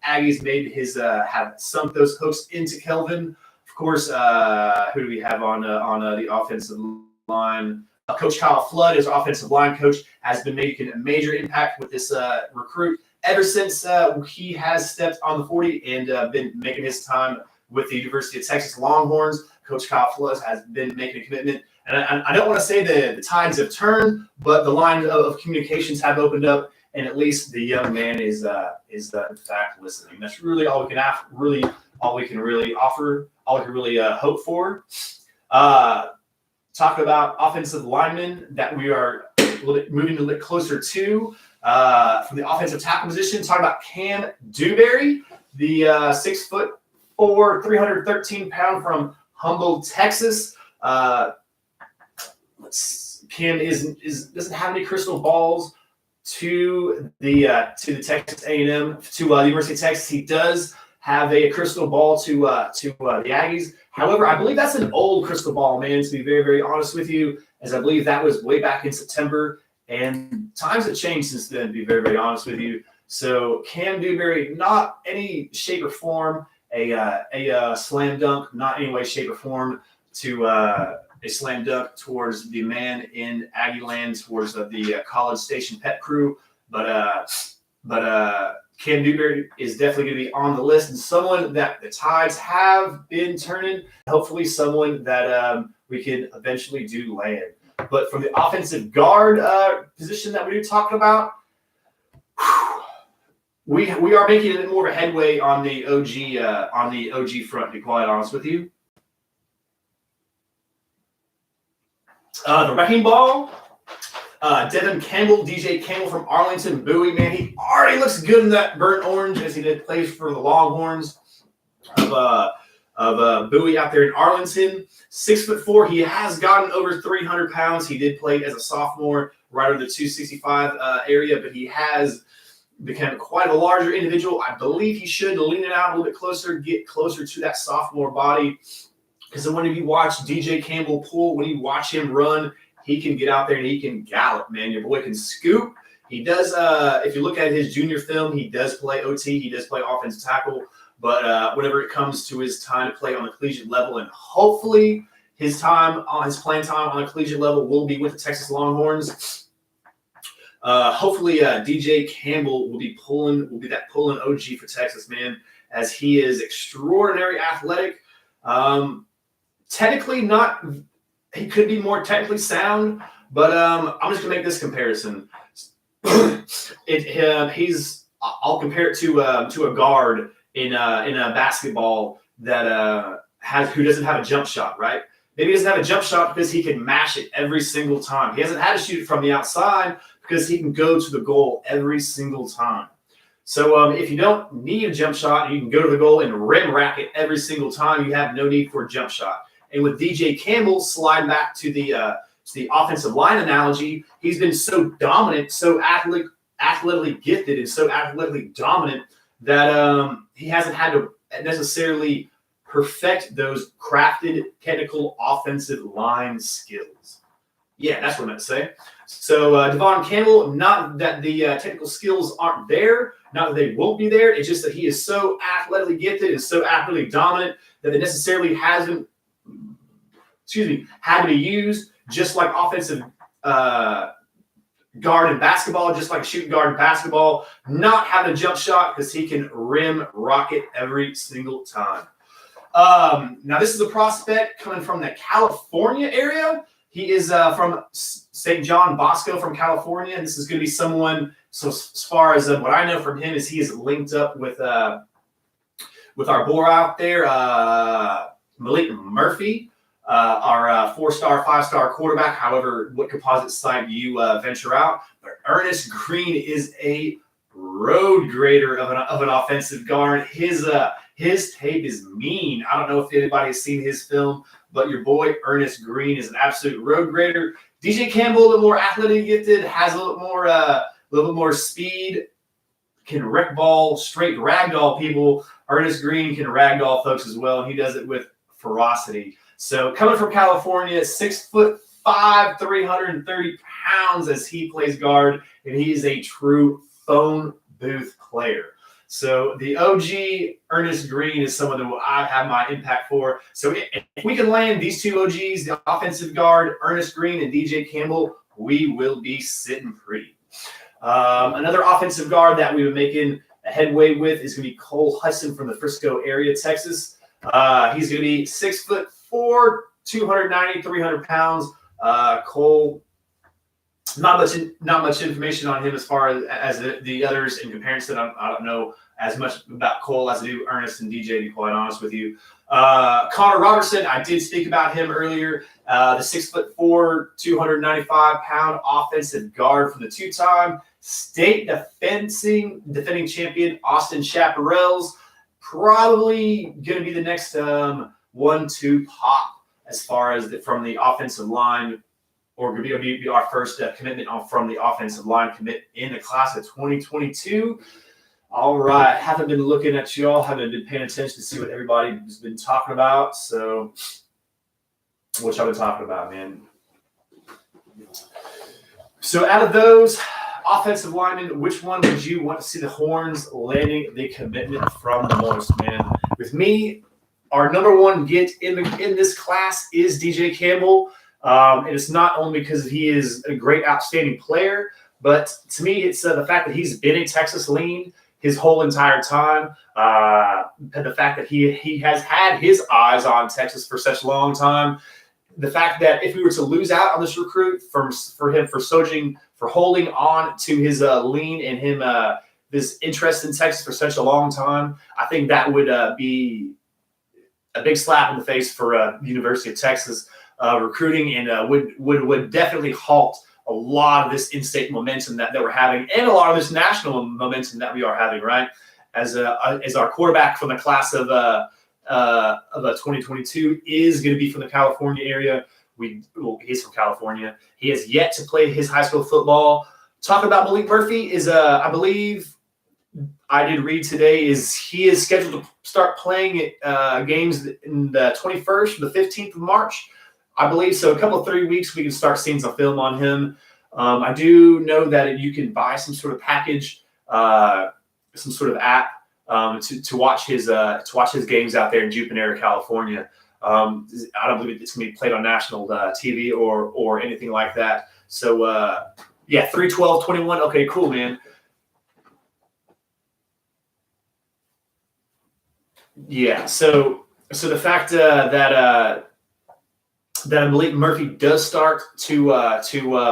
S1: Aggies made have sunk those hooks into Kelvin. Of course, who do we have on the offensive line? Coach Kyle Flood, his offensive line coach, has been making a major impact with this recruit ever since he has stepped on the 40 and been making his time with the University of Texas Longhorns. Coach Kyle Flood has been making a commitment. And I don't want to say the tides have turned, but the line of communications have opened up, and at least the young man is in fact listening. That's really all we can ask, really all we can really offer, all we can really hope for. Talk about offensive linemen that we are moving a little bit closer to from the offensive tackle position. Talk about Cam Dewberry, the 6'4", 313-pound from Humboldt, Texas. Cam doesn't have any crystal balls to the Texas A&M, to the University of Texas. He does have a crystal ball to the Aggies. However, I believe that's an old crystal ball, man, to be very, very honest with you, as I believe that was way back in September, and times have changed since then, to be very, very honest with you. So Cam Dewberry, not any shape or form a slam dunk, not any way, shape, or form to a slam dunk towards the man in Aggie land, towards the College Station Pet Crew. But Cam Dewberry is definitely going to be on the list, and someone that the tides have been turning. Hopefully, someone that we can eventually do land. But from the offensive guard position that we were talking about, we are making a bit more of a headway on the OG front. To be quite honest with you, the wrecking ball. Devin Campbell, DJ Campbell from Arlington Bowie, man, he already looks good in that burnt orange as he plays for the Longhorns of Bowie out there in Arlington. 6'4", he has gotten over 300 pounds. He did play as a sophomore right over the 265 area, but he has become quite a larger individual. I believe he should lean it out a little bit closer, get closer to that sophomore body. Because when you watch DJ Campbell pull, when you watch him run, he can get out there and he can gallop, man. Your boy can scoop. He does, if you look at his junior film, he does play OT. He does play offensive tackle. But whenever it comes to his time to play on the collegiate level, and hopefully his playing time on the collegiate level will be with the Texas Longhorns. Hopefully DJ Campbell will be that pulling OG for Texas, man, as he is extraordinary athletic. Technically not, he could be more technically sound, but I'm just gonna make this comparison. I'll compare it to a guard in a basketball that who doesn't have a jump shot, right? Maybe he doesn't have a jump shot because he can mash it every single time. He hasn't had to shoot it from the outside because he can go to the goal every single time. So if you don't need a jump shot, you can go to the goal and rim rack it every single time. You have no need for a jump shot. And with DJ Campbell, slide back to the offensive line analogy, he's been so dominant, so athletically gifted, and so athletically dominant that he hasn't had to necessarily perfect those crafted technical offensive line skills. Yeah, that's what I meant to say. So Devon Campbell, not that the technical skills aren't there, not that they won't be there. It's just that he is so athletically gifted and so athletically dominant that it necessarily had to be used just like offensive guard in basketball, just like shooting guard in basketball, not having a jump shot because he can rim rocket every single time. Now, this is a prospect coming from the California area. He is from St. John Bosco from California. This is going to be someone, so as far as what I know from him is he is linked up with our boy out there, Malik Murphy, our 4-star, 5-star quarterback, however, what composite site you venture out. But Ernest Green is a road grader of an offensive guard. His tape is mean. I don't know if anybody has seen his film, but your boy Ernest Green is an absolute road grader. DJ Campbell, a little more athletic gifted, has a little bit more speed, can wreck ball, straight ragdoll people. Ernest Green can ragdoll folks as well, and he does it with ferocity. So coming from California, 6'5", 330 pounds as he plays guard, and he is a true phone booth player. So the OG Ernest Green is someone that I have my impact for. So if we can land these two OGs, the offensive guard, Ernest Green and DJ Campbell, we will be sitting pretty. Another offensive guard that we've been making a headway with is going to be Cole Hudson from the Frisco area, Texas. He's going to be 6'4", 290, 300 pounds. Cole, not much information on him as far as the others in comparison. I don't know as much about Cole as I do Ernest and DJ, to be quite honest with you. Connor Robertson, I did speak about him earlier. The 6'4", 295-pound offensive guard from the two-time state defending champion Austin Chaparrals. Probably going to be the next 1-2 pop as far as from the offensive line, or going to be our first commitment from the offensive line commit in the class of 2022. All right, haven't been looking at y'all, haven't been paying attention to see what everybody has been talking about. So, what y'all been talking about, man? So, out of those offensive linemen, which one would you want to see the Horns landing the commitment from the most, man? With me, our number one get in this class is DJ Campbell. And it's not only because he is a great, outstanding player, but to me, it's the fact that he's been a Texas lean his whole entire time. The fact that he has had his eyes on Texas for such a long time. The fact that if we were to lose out on this recruit for holding on to his lean and him this interest in Texas for such a long time, I think that would be a big slap in the face for the University of Texas recruiting, and would definitely halt a lot of this in-state momentum that we're having, and a lot of this national momentum that we are having, right? As our quarterback from the class of 2022 is going to be from the California area. He's from California. He has yet to play his high school football. Talking about Malik Murphy is, I believe, I did read today, he is scheduled to start playing games in the 21st or the 15th of March, I believe. So a couple of 3 weeks, we can start seeing some film on him. I do know that you can buy some sort of package, some sort of app to watch his games out there in Jupiter, California. I don't believe it's going to be played on national TV or anything like that. So yeah, 3/12/21. Okay, cool, man. Yeah, so the fact that Malik Murphy does start to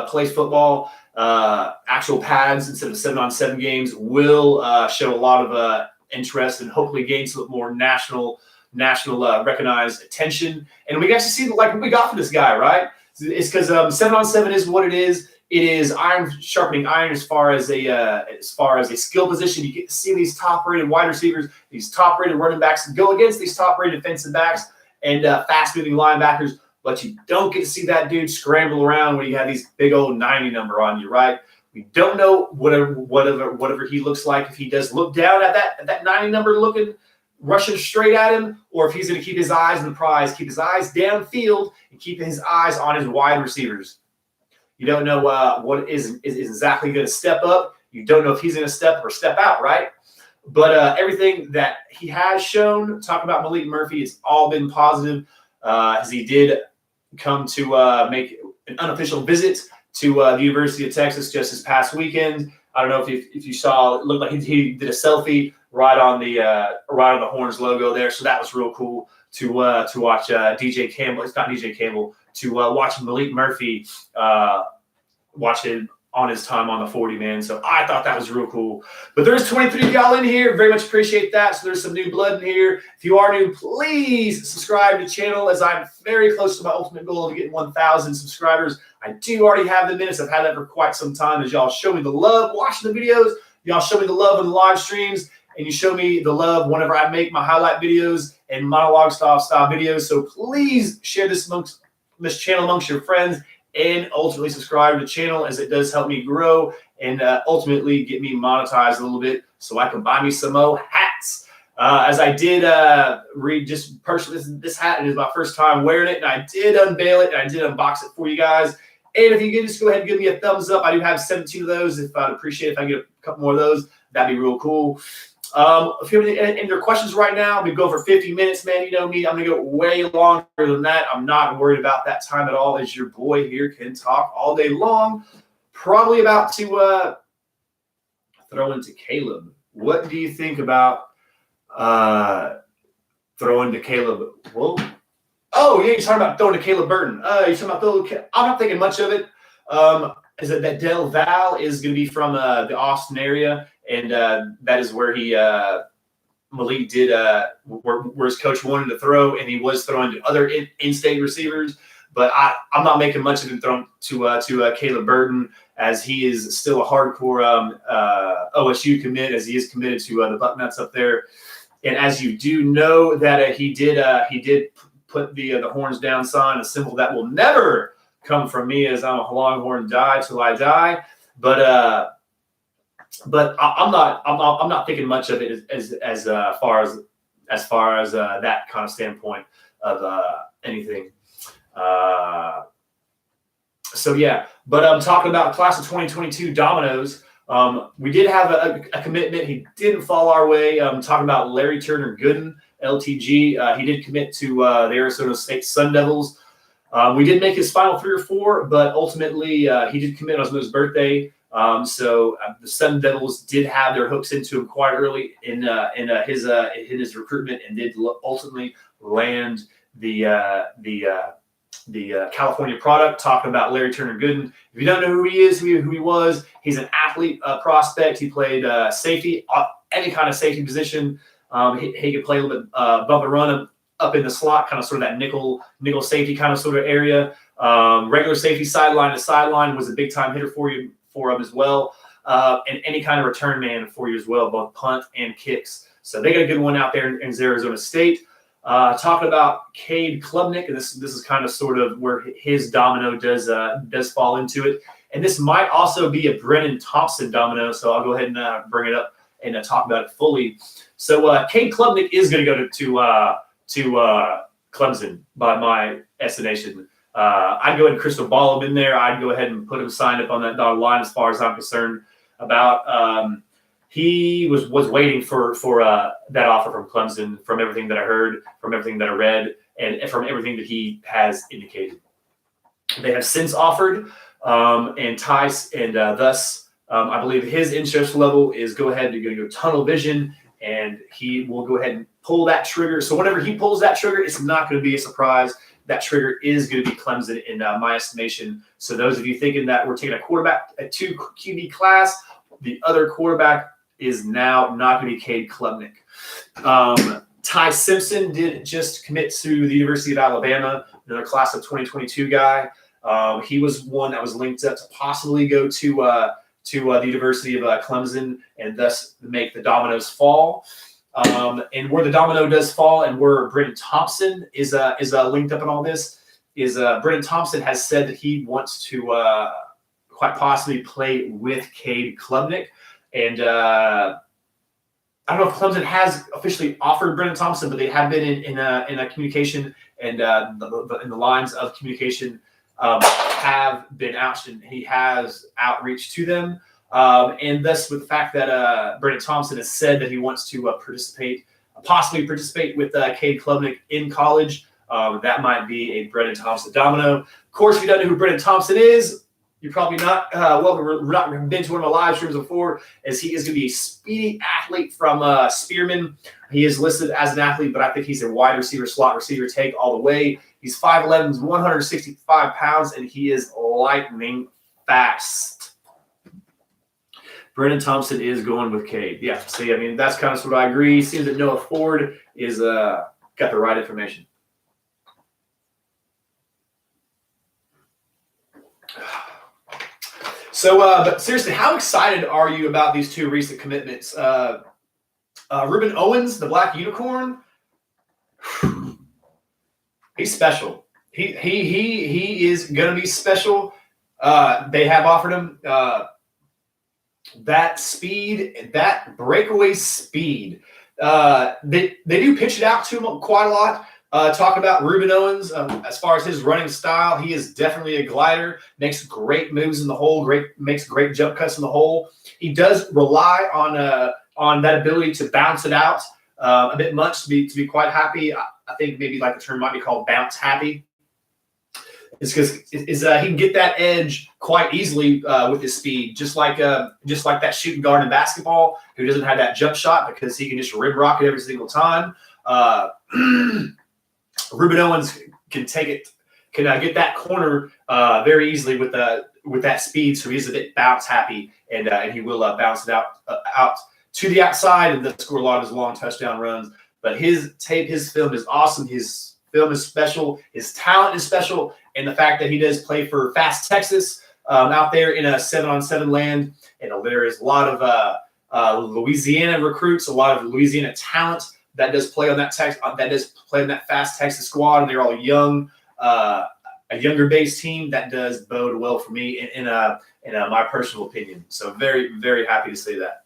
S1: play football, actual pads instead of 7-on-7 games will show a lot of interest and hopefully gain some more national recognized attention. And we got to see like what we got for this guy, right? It's because 7-on-7 is what it is. It is iron sharpening iron as far as a skill position. You get to see these top-rated wide receivers, these top-rated running backs go against these top-rated defensive backs and fast-moving linebackers, but you don't get to see that dude scramble around when you have these big old 90 number on you, right? We don't know whatever he looks like, if he does look down at that 90 number looking, rushing straight at him, or if he's going to keep his eyes on the prize, keep his eyes downfield, and keep his eyes on his wide receivers. You don't know what is exactly going to step up. You don't know if he's going to step up or step out, right? But everything that he has shown, talk about Malik Murphy, it's all been positive, as he did come to make an unofficial visit to the University of Texas just this past weekend. I don't know if you saw, it looked like he did a selfie right on the Horns logo there. So that was real cool to watch DJ Campbell. It's not DJ Campbell. To watch Malik Murphy watch it on his time on the 40, man. So I thought that was real cool. But there's 23 of y'all in here. Very much appreciate that. So there's some new blood in here. If you are new, please subscribe to the channel, as I'm very close to my ultimate goal of getting 1,000 subscribers. I do already have the minutes. I've had that for quite some time, as y'all show me the love watching the videos. Y'all show me the love in the live streams, and you show me the love whenever I make my highlight videos and monologue style videos. So please share this channel amongst your friends, and ultimately subscribe to the channel, as it does help me grow and ultimately get me monetized a little bit so I can buy me some more hats. As I did just purchase this hat, it is my first time wearing it, and I did unveil it and I did unbox it for you guys. And if you could just go ahead and give me a thumbs up, I do have 17 of those. If I'd appreciate if I get a couple more of those, that'd be real cool. If you have any other questions right now, we go for 50 minutes, man. You know me, I'm going to go way longer than that. I'm not worried about that time at all, as your boy here can talk all day long. Probably about to throw into Caleb. What do you think about throwing to Caleb? Whoa. Oh, yeah, you're talking about throwing to Caleb Burton. You're talking about throwing. I'm not thinking much of it. Is that Del Val is going to be from the Austin area, and that is where Malik did where his coach wanted to throw, and he was throwing to other in-state receivers. But I'm not making much of him throwing to Caleb Burton, as he is still a hardcore OSU commit, as he is committed to the Bucknuts up there. And as you do know, that he did put the Horns down sign, a symbol that will never come from me, as I'm a Longhorn, die till I die. But I'm not thinking much of it as far as that kind of standpoint of anything. So yeah, but I'm talking about class of 2022 Dominoes. We did have a commitment. He didn't fall our way. I'm talking about Larry Turner Gooden, LTG. He did commit to the Arizona State Sun Devils. We did make his final 3 or 4, but ultimately he did commit on his birthday. So the Sun Devils did have their hooks into him quite early in his recruitment, and did ultimately land the California product. Talking about Larry Turner Gooden. If you don't know who he is, who he was, he's an athlete prospect. He played safety, any kind of safety position. He could play a little bit bump and run up in the slot, kind of sort of that nickel safety kind of sort of area. Regular safety, sideline to sideline, was a big time hitter for him as well. And any kind of return man for you as well, both punt and kicks. So they got a good one out there in Arizona State. Talking about Cade Klubnik, and this is kind of sort of where his domino does fall into it. And this might also be a Brennan Thompson domino, so I'll go ahead and bring it up and talk about it fully. So Cade Klubnik is going to go to Clemson by my estimation. I'd go ahead and crystal ball him in there. I'd go ahead and put him signed up on that dotted line as far as I'm concerned about. He was waiting for that offer from Clemson, from everything that I heard, from everything that I read, and from everything that he has indicated. They have since offered, and Tice, and thus I believe his interest level is go ahead and go tunnel vision, and he will go ahead and pull that trigger. So whenever he pulls that trigger, it's not going to be a surprise. That trigger is going to be Clemson in my estimation. So those of you thinking that we're taking a 2 QB class, the other quarterback is now not going to be Cade Klubnik. Ty Simpson did just commit to the University of Alabama, another class of 2022 guy. He was one that was linked up to possibly go to the University of Clemson and thus make the dominoes fall. And where the domino does fall and where Brennan Thompson is linked up in all this is Brennan Thompson has said that he wants to quite possibly play with Cade Klubnik. And I don't know if Clemson has officially offered Brennan Thompson, but they have been in a communication, and in the lines of communication have been out, and he has outreach to them. And thus, with the fact that Brennan Thompson has said that he wants to possibly participate with Cade Klubnik in college, that might be a Brennan Thompson domino. Of course, if you don't know who Brennan Thompson is, you're probably not been to one of my live streams before, as he is going to be a speedy athlete from Spearman. He is listed as an athlete, but I think he's a wide receiver, slot receiver, take all the way. He's 5'11", 165 pounds, and he is lightning fast. Brennan Thompson is going with Cade. Yeah, see, I mean, that's kind of what I agree. Seems that Noah Ford is got the right information. So, but seriously, how excited are you about these two recent commitments? Rueben Owens, the Black Unicorn, he's special. He is going to be special. They have offered him that speed, that breakaway speed. They do pitch it out to him quite a lot. Talk about Rueben Owens, as far as his running style, he is definitely a glider, makes great moves in the hole, makes great jump cuts in the hole. He does rely on that ability to bounce it out a bit much to be quite happy. I think maybe like the term might be called bounce happy. It's because he can get that edge quite easily with his speed, just like that shooting guard in basketball who doesn't have that jump shot because he can just rim rock it every single time. Rueben Owens can get that corner very easily with that speed, so he's a bit bounce happy, and he will bounce it out to the outside and then score a lot of his long touchdown runs. But his film is awesome. His film is special. His talent is special, and the fact that he does play for Fast Texas out there in a 7-on-7 land, and there is a lot of Louisiana recruits, a lot of Louisiana talent that does play on that Fast Texas squad, and they're all young, a younger base team. That does bode well for me in my personal opinion. So very, very happy to say that.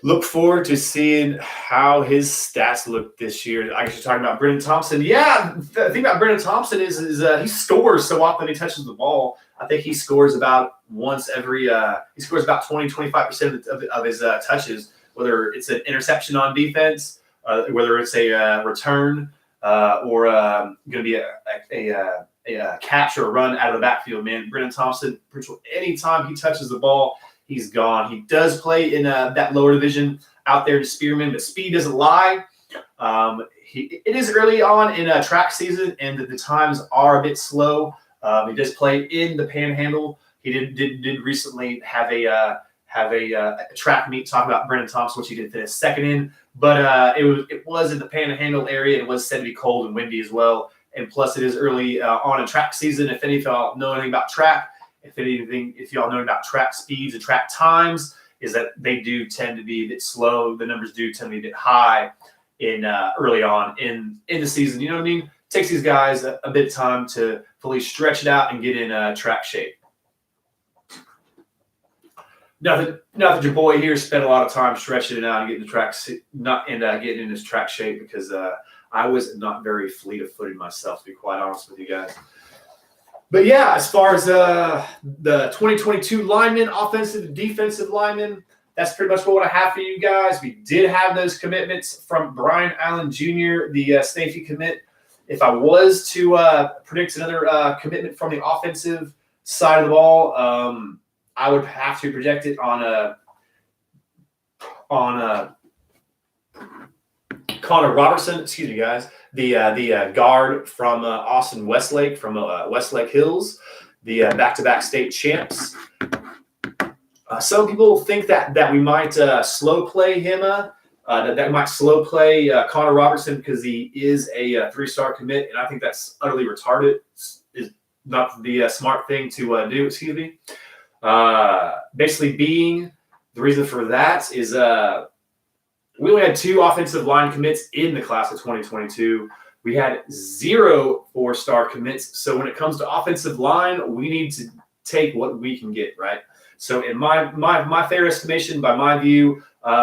S1: Look forward to seeing how his stats look this year. I guess you're talking about Brennan Thompson. Yeah, the thing about Brennan Thompson is he scores so often he touches the ball. I think he scores about once every he scores about 20-25% of his touches, whether it's an interception on defense, whether it's a return, or going to be a catch or a run out of the backfield. Man, Brennan Thompson, anytime he touches the ball, he's gone. He does play in that lower division out there in Spearman, but speed doesn't lie. It is early on in a track season, and the times are a bit slow. He does play in the Panhandle. He did recently have a track meet talking about Brennan Thompson, which he did finish second in. But it was in the Panhandle area. It was said to be cold and windy as well. And plus, it is early on in track season. If any of y'all know anything about track, if y'all know about track speeds and track times, is that they do tend to be a bit slow. The numbers do tend to be a bit high in early on in the season. You know what I mean? It takes these guys a bit of time to fully stretch it out and get in track shape. Not that your boy here spent a lot of time stretching it out and getting the track, getting in his track shape, because I was not very fleet-of-footed myself, to be quite honest with you guys. But yeah, as far as the 2022 linemen, offensive and defensive linemen, that's pretty much what I have for you guys. We did have those commitments from Brian Allen Jr., the safety commit. If I was to predict another commitment from the offensive side of the ball, I would have to project it on Connor Robertson. Excuse me, guys. The guard from Austin Westlake, from Westlake Hills, the back-to-back state champs. Some people think that we might slow play him, that we might slow play Connor Robertson because he is a 3-star commit, and I think that's utterly retarded. Is not the smart thing to do. Excuse me. Basically, being the reason for that is we only had 2 offensive line commits in the class of 2022. We had 0 4-star commits. So when it comes to offensive line, we need to take what we can get, right? So in my fair estimation, by my view,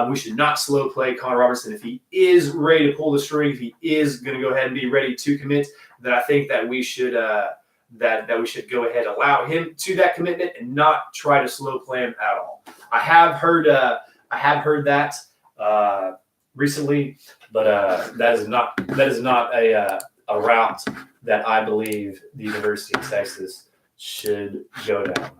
S1: we should not slow play Connor Robertson. If he is ready to pull the string, if he is going to go ahead and be ready to commit, then I think that we should that we should go ahead and allow him to that commitment and not try to slow play him at all. I have heard that recently, but that is not a route that I believe the University of Texas should go down.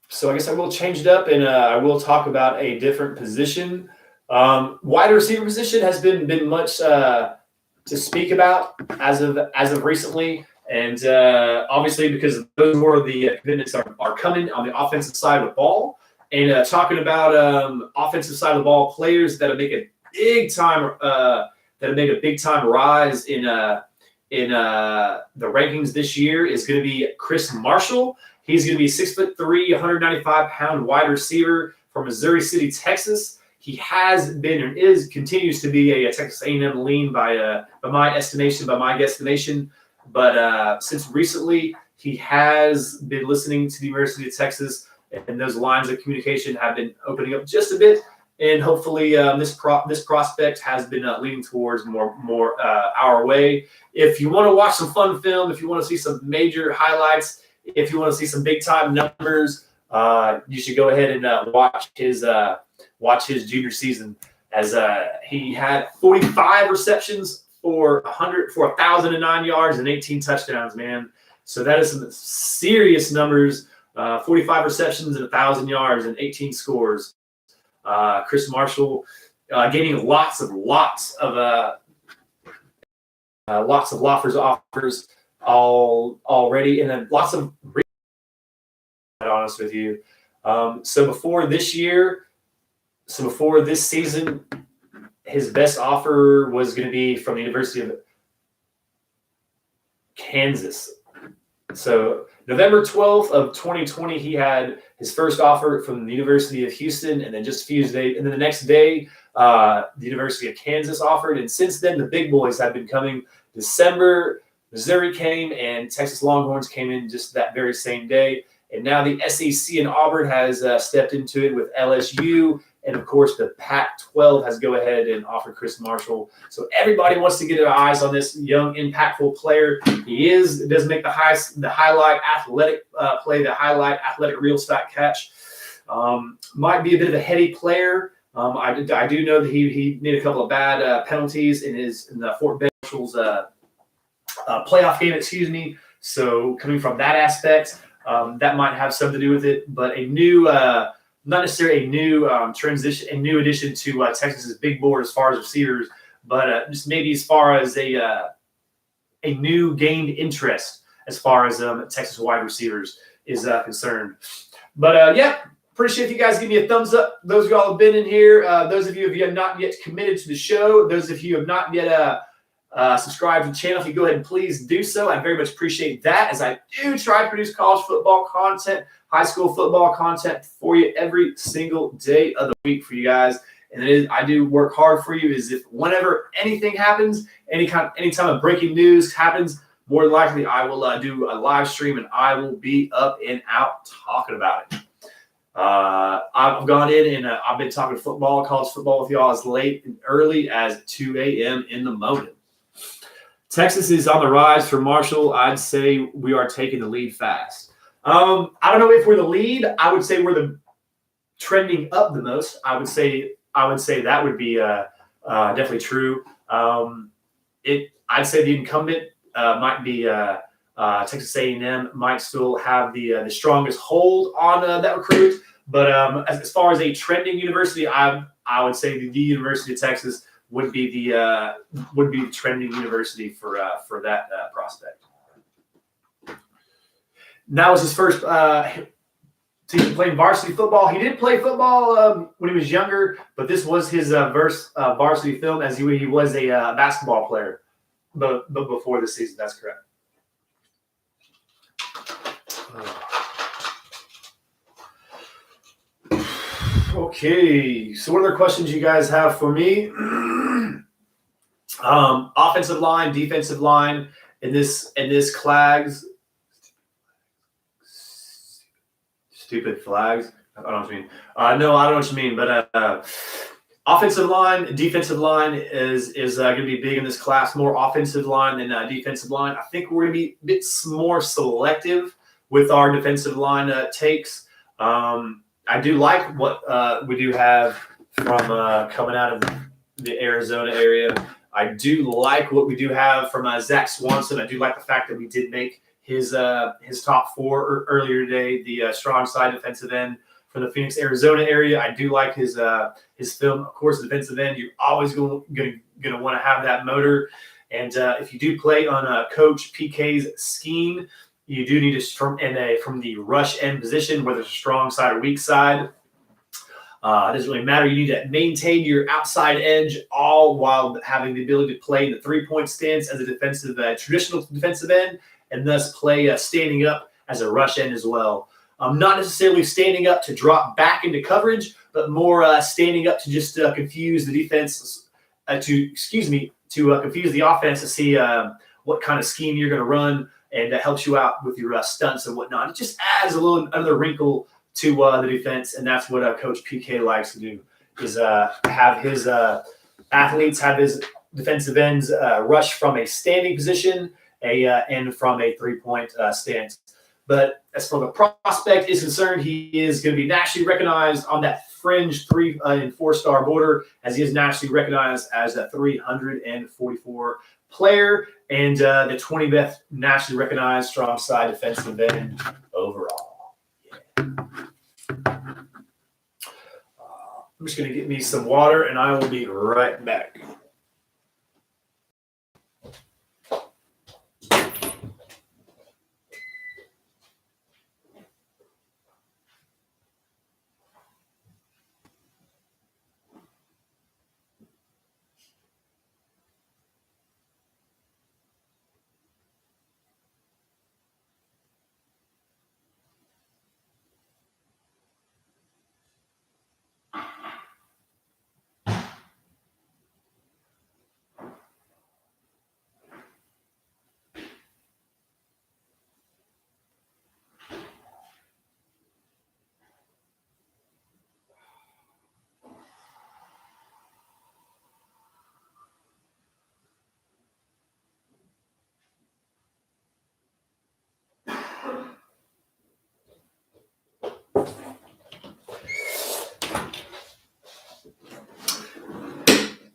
S1: So I guess I will change it up, and I will talk about a different position. Wide receiver position has been much to speak about as of recently, and obviously because those more of the commitments are coming on the offensive side of the ball. And talking about offensive side of the ball players that have made a big time rise in the rankings this year is going to be Chris Marshall. He's going to be 6'3", 195-pound wide receiver from Missouri City, Texas. He has been and continues to be a Texas A&M lean by my guesstimation. But since recently, he has been listening to the University of Texas, and those lines of communication have been opening up just a bit. And hopefully, this prospect has been leaning towards more our way. If you want to watch some fun film, if you want to see some major highlights, if you want to see some big time numbers, you should go ahead and watch his junior season, as he had 45 receptions for 1,009 yards and 18 touchdowns, man. So that is some serious numbers. 45 receptions and 1,000 yards and 18 scores. Chris Marshall gaining lots of offers already, and then lots of. Honest with you, so before this season, his best offer was going to be from the University of Kansas. So November 12th of 2020, he had his first offer from the University of Houston, and then just a few days, and then the next day, the University of Kansas offered. And since then, the big boys have been coming. December, Missouri came, and Texas Longhorns came in just that very same day. And now the SEC and Auburn has stepped into it with LSU. And, of course, the Pac-12 has go ahead and offered Chris Marshall. So everybody wants to get their eyes on this young, impactful player. He does make the highlight athletic play, the highlight athletic real stat catch. Might be a bit of a heady player. I do know that he made a couple of bad penalties in the Fort Marshall's playoff game, So coming from that aspect, that might have something to do with it. But a new not necessarily a new transition, a new addition to Texas's big board as far as receivers, but just maybe as far as a new gained interest as far as Texas wide receivers is concerned. But yeah, appreciate you guys give me a thumbs up. Those of y'all have been in here. Those of you who have not yet committed to the show. Those of you who have not yet subscribe to the channel. If you go ahead and please do so, I very much appreciate that, as I do try to produce college football content, high school football content for you every single day of the week for you guys. And I do work hard for you. Is if whenever anything happens, anytime a breaking news happens, more than likely I will do a live stream and I will be up and out talking about it. I've gone in and I've been talking football, college football with y'all as late and early as 2 a.m. in the morning. Texas is on the rise for Marshall. I'd say we are taking the lead fast. I don't know if we're the lead. I would say we're the trending up the most. I would say that would be definitely true. I'd say the incumbent might be Texas A&M might still have the strongest hold on that recruit. But as far as a trending university, I would say the University of Texas would be the trending university for that prospect. That was his first season playing varsity football. He did play football when he was younger, but this was his varsity film, as he was a basketball player, but before the season. That's correct. Okay, so what other questions you guys have for me? Offensive line, defensive line in this Clags. Stupid flags. I don't know what you mean. No, I don't know what you mean. But offensive line, defensive line is going to be big in this class. More offensive line than defensive line. I think we're going to be a bit more selective with our defensive line takes. I do like what we do have from coming out of the Arizona area. I do like what we do have from Zach Swanson. I do like the fact that we did make his top four earlier today. The strong side defensive end from the Phoenix, Arizona area. I do like his film. Of course, defensive end. You're always going to want to have that motor. And if you do play on Coach PK's scheme, you do need from the rush end position, whether it's a strong side or weak side. It doesn't really matter. You need to maintain your outside edge, all while having the ability to play in the three-point stance as a traditional defensive end, and thus play standing up as a rush end as well. Not necessarily standing up to drop back into coverage, but more standing up to just confuse the defense, confuse the offense to see what kind of scheme you're going to run. And that helps you out with your stunts and whatnot. It just adds another wrinkle to the defense, and that's what Coach PK likes to do, is have his athletes, have his defensive ends rush from a standing position and from a three-point stance. But as far the prospect is concerned, he is going to be nationally recognized on that fringe 3 and 4-star border, as he is nationally recognized as a 344 player and the 20th nationally recognized strong side defensive end overall. Yeah. I'm just going to get me some water and I will be right back.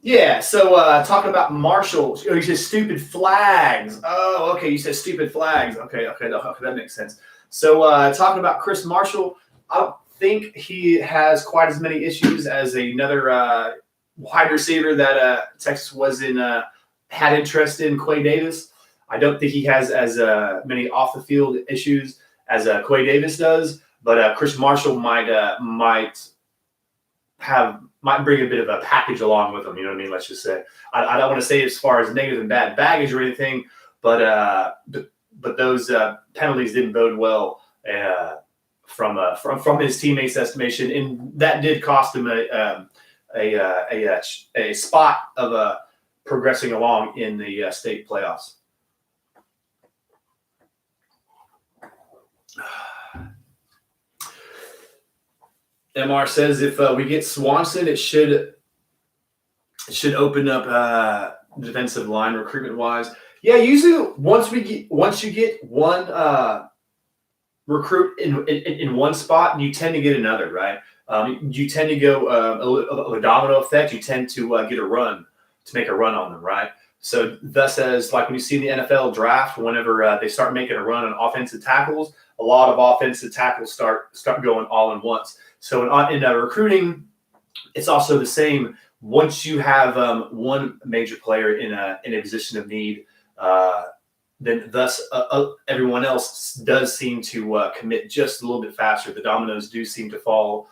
S1: Yeah, so talking about Marshall, you said stupid flags. Oh, okay, you said stupid flags. Okay, that makes sense. So talking about Chris Marshall, I don't think he has quite as many issues as another wide receiver that Texas had interest in, Quay Davis. I don't think he has as many off the field issues as Quay Davis does, but Chris Marshall might
S5: might bring a bit of a package along with them. You know what I mean? Let's just say I don't want to say as far as negative and bad baggage or anything, but those penalties didn't bode well from his teammates' estimation, and that did cost him a spot of progressing along in the state playoffs. MR says if we get Swanson, it should open up defensive line recruitment wise. Yeah, usually once you get one recruit in one spot, you tend to get another, right? You tend to go a domino effect. You tend to get make a run on them, right? So thus, as like when you see the NFL draft, whenever they start making a run on offensive tackles, a lot of offensive tackles start going all in once. So in recruiting, it's also the same. Once you have one major player in a position of need, then thus everyone else does seem to commit just a little bit faster. The dominoes do seem to follow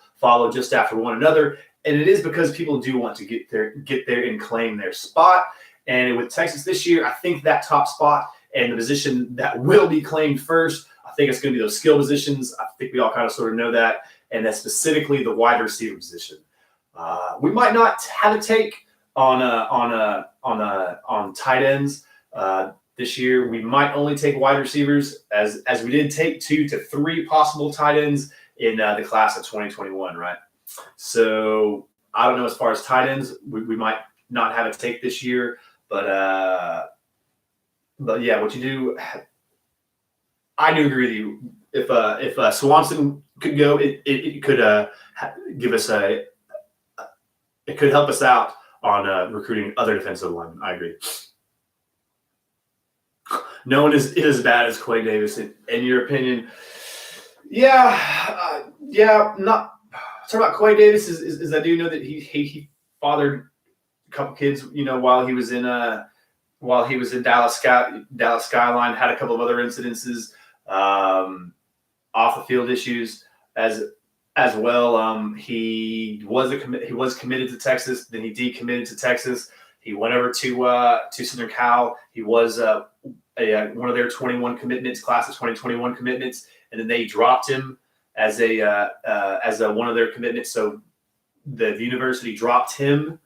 S5: just after one another, and it is because people do want to get there and claim their spot. And with Texas this year, I think that top spot and the position that will be claimed first, I think it's going to be those skill positions. I think we all kind of sort of know that, and that's specifically the wide receiver position. We might not have a take on tight ends this year. We might only take wide receivers, as we did take 2 to 3 possible tight ends in the class of 2021, right? So I don't know as far as tight ends, we might not have a take this year, but yeah, what you do, I do agree with you. If Swanson could go, it could give us it could help us out on recruiting other defensive linemen. I agree. No one is as bad as Quay Davis, in your opinion. Yeah. Not talking about Quay Davis is I do know that he fathered a couple kids, while he was in Dallas Skyline, had a couple of other incidences, off the field issues as well. He was committed to Texas, then he decommitted to Texas. He went over to Southern Cal. He was one of their 21 commitments, class of 2021 commitments, and then they dropped him as one of their commitments. So the university dropped him,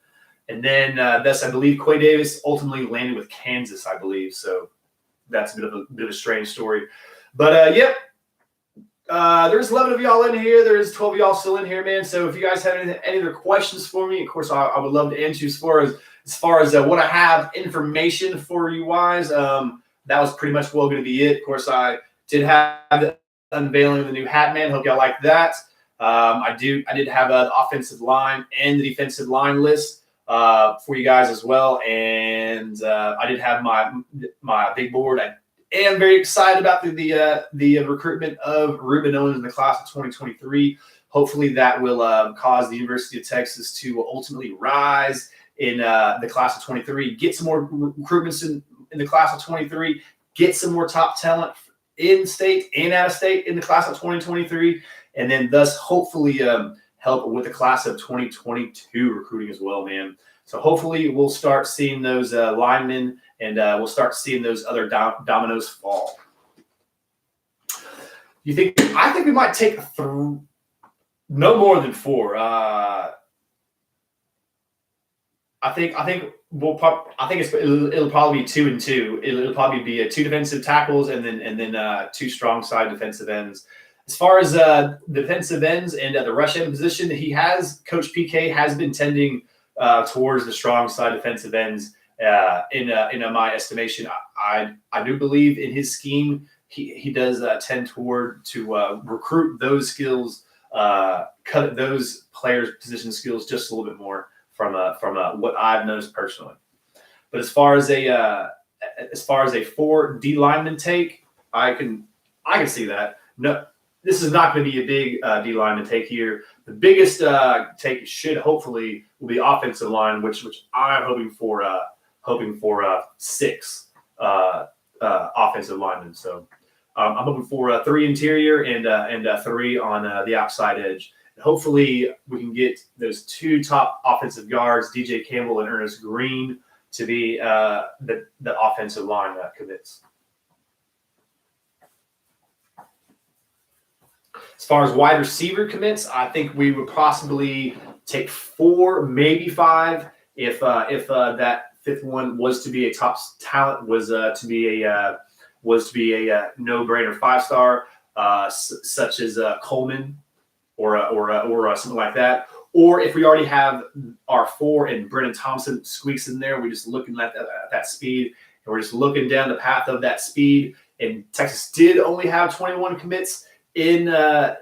S5: and then thus I believe Quay Davis ultimately landed with Kansas, I believe. So that's a bit of a strange story, but yep. There's 11 of y'all in here. There's 12 of y'all still in here, man. So if you guys have any other questions for me, of course, I would love to answer you as far as what I have information for you guys. That was pretty much going to be it. Of course, I did have the unveiling of the new hat man. Hope y'all like that. I did have an offensive line and the defensive line list for you guys as well. And I did have my big board. I am very excited about the recruitment of Ruben Owens in the class of 2023. Hopefully that will cause the University of Texas to ultimately rise in the class of 23, get some more recruitments in the class of 23, get some more top talent in state and out of state in the class of 2023, and then thus hopefully help with the class of 2022 recruiting as well, man. So hopefully we'll start seeing those linemen, and we'll start seeing those other dominoes fall. I think we might take no more than 4. I think it'll probably be 2 and 2. It'll probably be 2 defensive tackles and then 2 strong side defensive ends. As far as the defensive ends and the rush end position, Coach PK has been tending towards the strong side defensive ends. In my estimation, I do believe in his scheme. He does tend toward to recruit those skills, cut those players' position skills just a little bit more from what I've noticed personally. But as far as a 4 D lineman take, I can see that. No, this is not going to be a big D lineman take here. The biggest take will be offensive line, which I'm hoping for 6 offensive linemen. So I'm hoping for 3 interior and 3 on the outside edge. Hopefully, we can get those 2 top offensive guards, DJ Campbell and Ernest Green, to be the offensive line commits. As far as wide receiver commits, I think we would possibly take 4, maybe 5, if that 5th one was to be a top talent, was to be a no-brainer 5-star, such as Coleman or something like that. Or if we already have our 4 and Brennan Thompson squeaks in there, we're just looking at that speed, and we're just looking down the path of that speed. And Texas did only have 21 commits in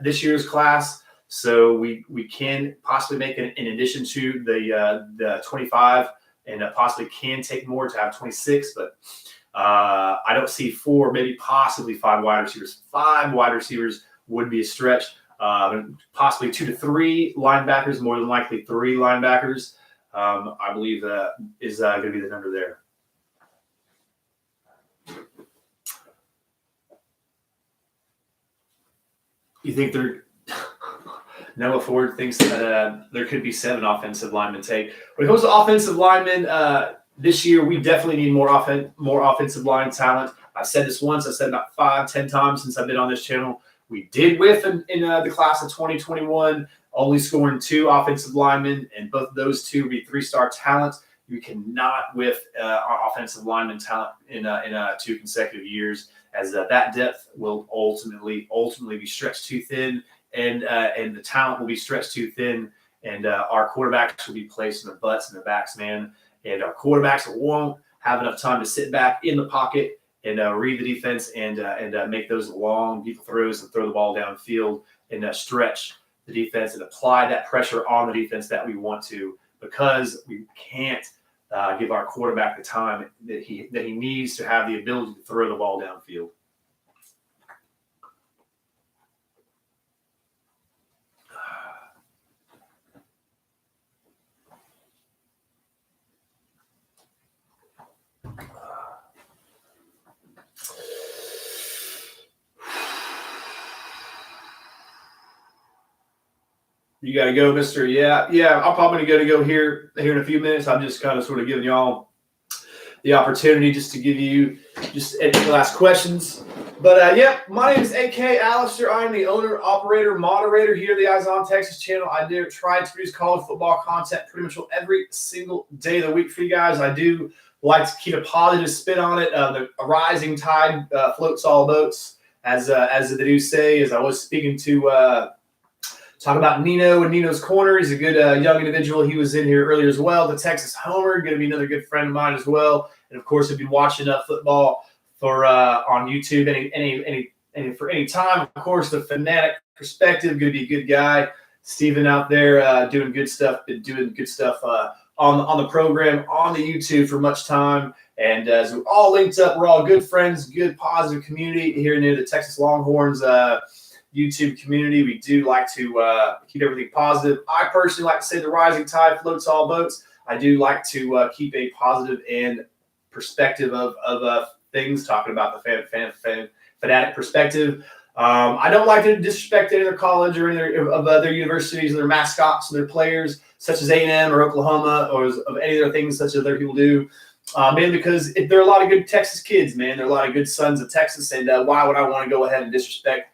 S5: this year's class, so we can possibly make an addition to the 25, and possibly can take more to have 26. But I don't see 4, maybe possibly 5 wide receivers. 5 wide receivers would be a stretch. Possibly 2 to 3 linebackers, more than likely 3 linebackers. I believe is going to be the number there. You think Noah Ford thinks that there could be 7 offensive linemen take. When it comes to offensive linemen, this year we definitely need more offensive line talent. I've said this once. I've said about 5-10 times since I've been on this channel. We did whiff in the class of 2021, only scoring 2 offensive linemen, and both of those 2 would be 3-star talent. You cannot whiff offensive lineman talent in 2 consecutive years, as that depth will ultimately be stretched too thin, and the talent will be stretched too thin, and our quarterbacks will be placed in their butts and their backs, man. And our quarterbacks won't have enough time to sit back in the pocket and read the defense and make those long, deep throws and throw the ball downfield and stretch the defense and apply that pressure on the defense that we want to, because we can't give our quarterback the time that he needs to have the ability to throw the ball downfield. You got to go, mister. Yeah. I'm probably going to go here in a few minutes. I'm just kind of sort of giving y'all the opportunity just to give you just any last questions. But, my name is A.K. Alistair. I'm the owner, operator, moderator here at the Eyes on Texas channel. I do try to produce college football content pretty much every single day of the week for you guys. I do like to keep a positive spin on it. A rising tide floats all boats, as they do say. As I was speaking to talk about Nino and Nino's Corner. He's a good young individual. He was in here earlier as well. The Texas Homer, going to be another good friend of mine as well. And of course, I've been watching football for on YouTube for any time. Of course, the Fanatic Perspective, going to be a good guy. Steven out there doing good stuff. Been doing good stuff on the program on the YouTube for much time. And as we're all linked up, we're all good friends, good positive community here near the Texas Longhorns YouTube community. We do like to keep everything positive. I personally like to say the rising tide floats all boats. I do like to keep a positive and perspective of things, talking about the fanatic perspective. I don't like to disrespect any other college or any of other universities and their mascots and their players, such as A&M or Oklahoma, or of any other things such as other people do. Mainly because there are a lot of good Texas kids, man. There are a lot of good sons of Texas, and why would I want to go ahead and disrespect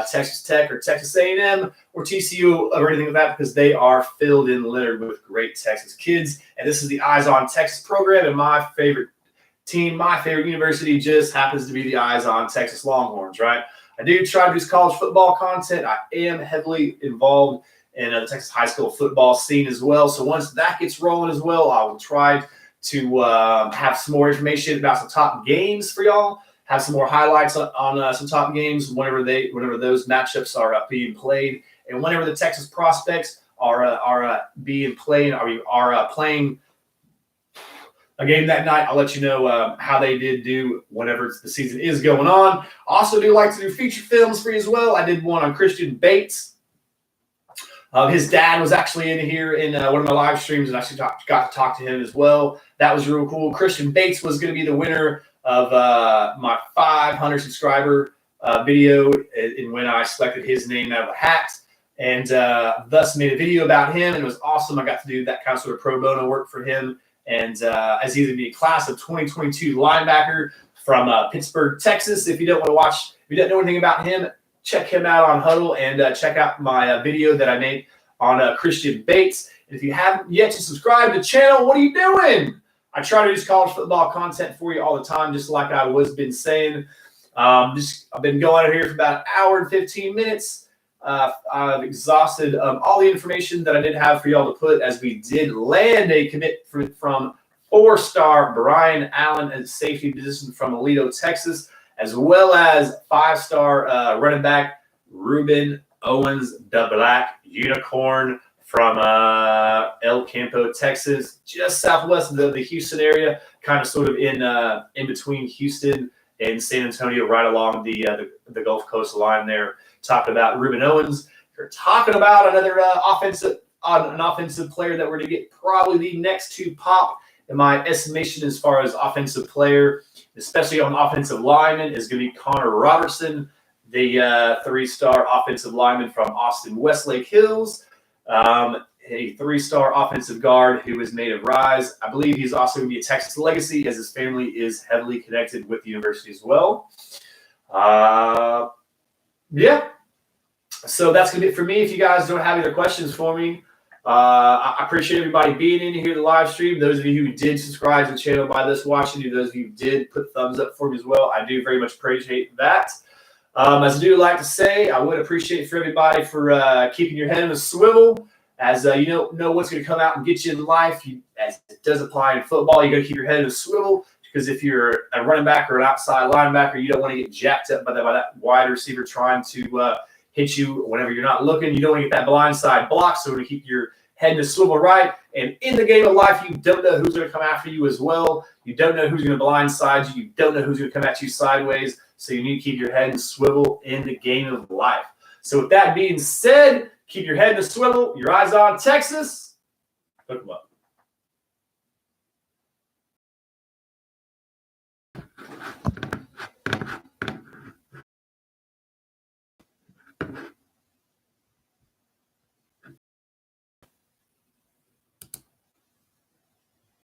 S5: Texas Tech or Texas A&M or TCU or anything like that, because they are filled in littered with great Texas kids. And this is the Eyes on Texas program, and my favorite team, my favorite university just happens to be the Eyes on Texas Longhorns, right? I do try to do college football content. I am heavily involved in the Texas high school football scene as well. So once that gets rolling as well, I will try to have some more information about some top games for y'all. Have some more highlights on some top games whenever those matchups are being played, and whenever the Texas prospects are being played, are playing a game that night. I'll let you know how they did do whenever the season is going on. I also do like to do feature films for you as well. I did one on Christian Bates. His dad was actually in here in one of my live streams, and I actually got to talk to him as well. That was real cool. Christian Bates was going to be the winner of my 500 subscriber video, and when I selected his name out of a hat. and thus made a video about him. And it was awesome. I got to do that kind of sort of pro bono work for him. And as he's going to be a class of 2022 linebacker from Pittsburgh, Texas. If you don't want to watch, if you don't know anything about him, check him out on Huddle and check out my video that I made on Christian Bates. And if you haven't yet to subscribe to the channel, what are you doing? I try to do college football content for you all the time, just like I was been saying. I've been going out here for about an hour and 15 minutes. I've exhausted all the information that I did have for y'all to put, as we did land a commit from 4-star Brian Allen at safety position from Aledo, Texas, as well as 5-star running back Rueben Owens, the Black Unicorn from El Campo, Texas, just southwest of the Houston area, kind of sort of in between Houston and San Antonio, right along the Gulf Coast line there. Talking about Rueben Owens. You're talking about another an offensive player that we're going to get probably the next to pop in my estimation as far as offensive player, especially on offensive lineman, is going to be Connor Robertson, the 3-star offensive lineman from Austin Westlake Hills, a 3-star offensive guard who is made of Rise. I believe he's also going to be a Texas legacy, as his family is heavily connected with the university as well. Yeah. So that's going to be it for me. If you guys don't have any other questions for me, I appreciate everybody being in here, the live stream. Those of you who did subscribe to the channel by this watching, those of you who did put thumbs up for me as well, I do very much appreciate that. As I do like to say, I would appreciate for everybody for keeping your head in a swivel, as you know what's going to come out and get you in life. As it does apply in football, you got to keep your head in a swivel, because if you're a running back or an outside linebacker, you don't want to get jacked up by that wide receiver trying to hit you whenever you're not looking. You don't want to get that blind side block, so to keep your head in the swivel right. And in the game of life, you don't know who's going to come after you as well. You don't know who's going to blindside you. You don't know who's going to come at you sideways. So you need to keep your head in the swivel in the game of life. So with that being said, keep your head in the swivel, your eyes on Texas. Hook 'em up.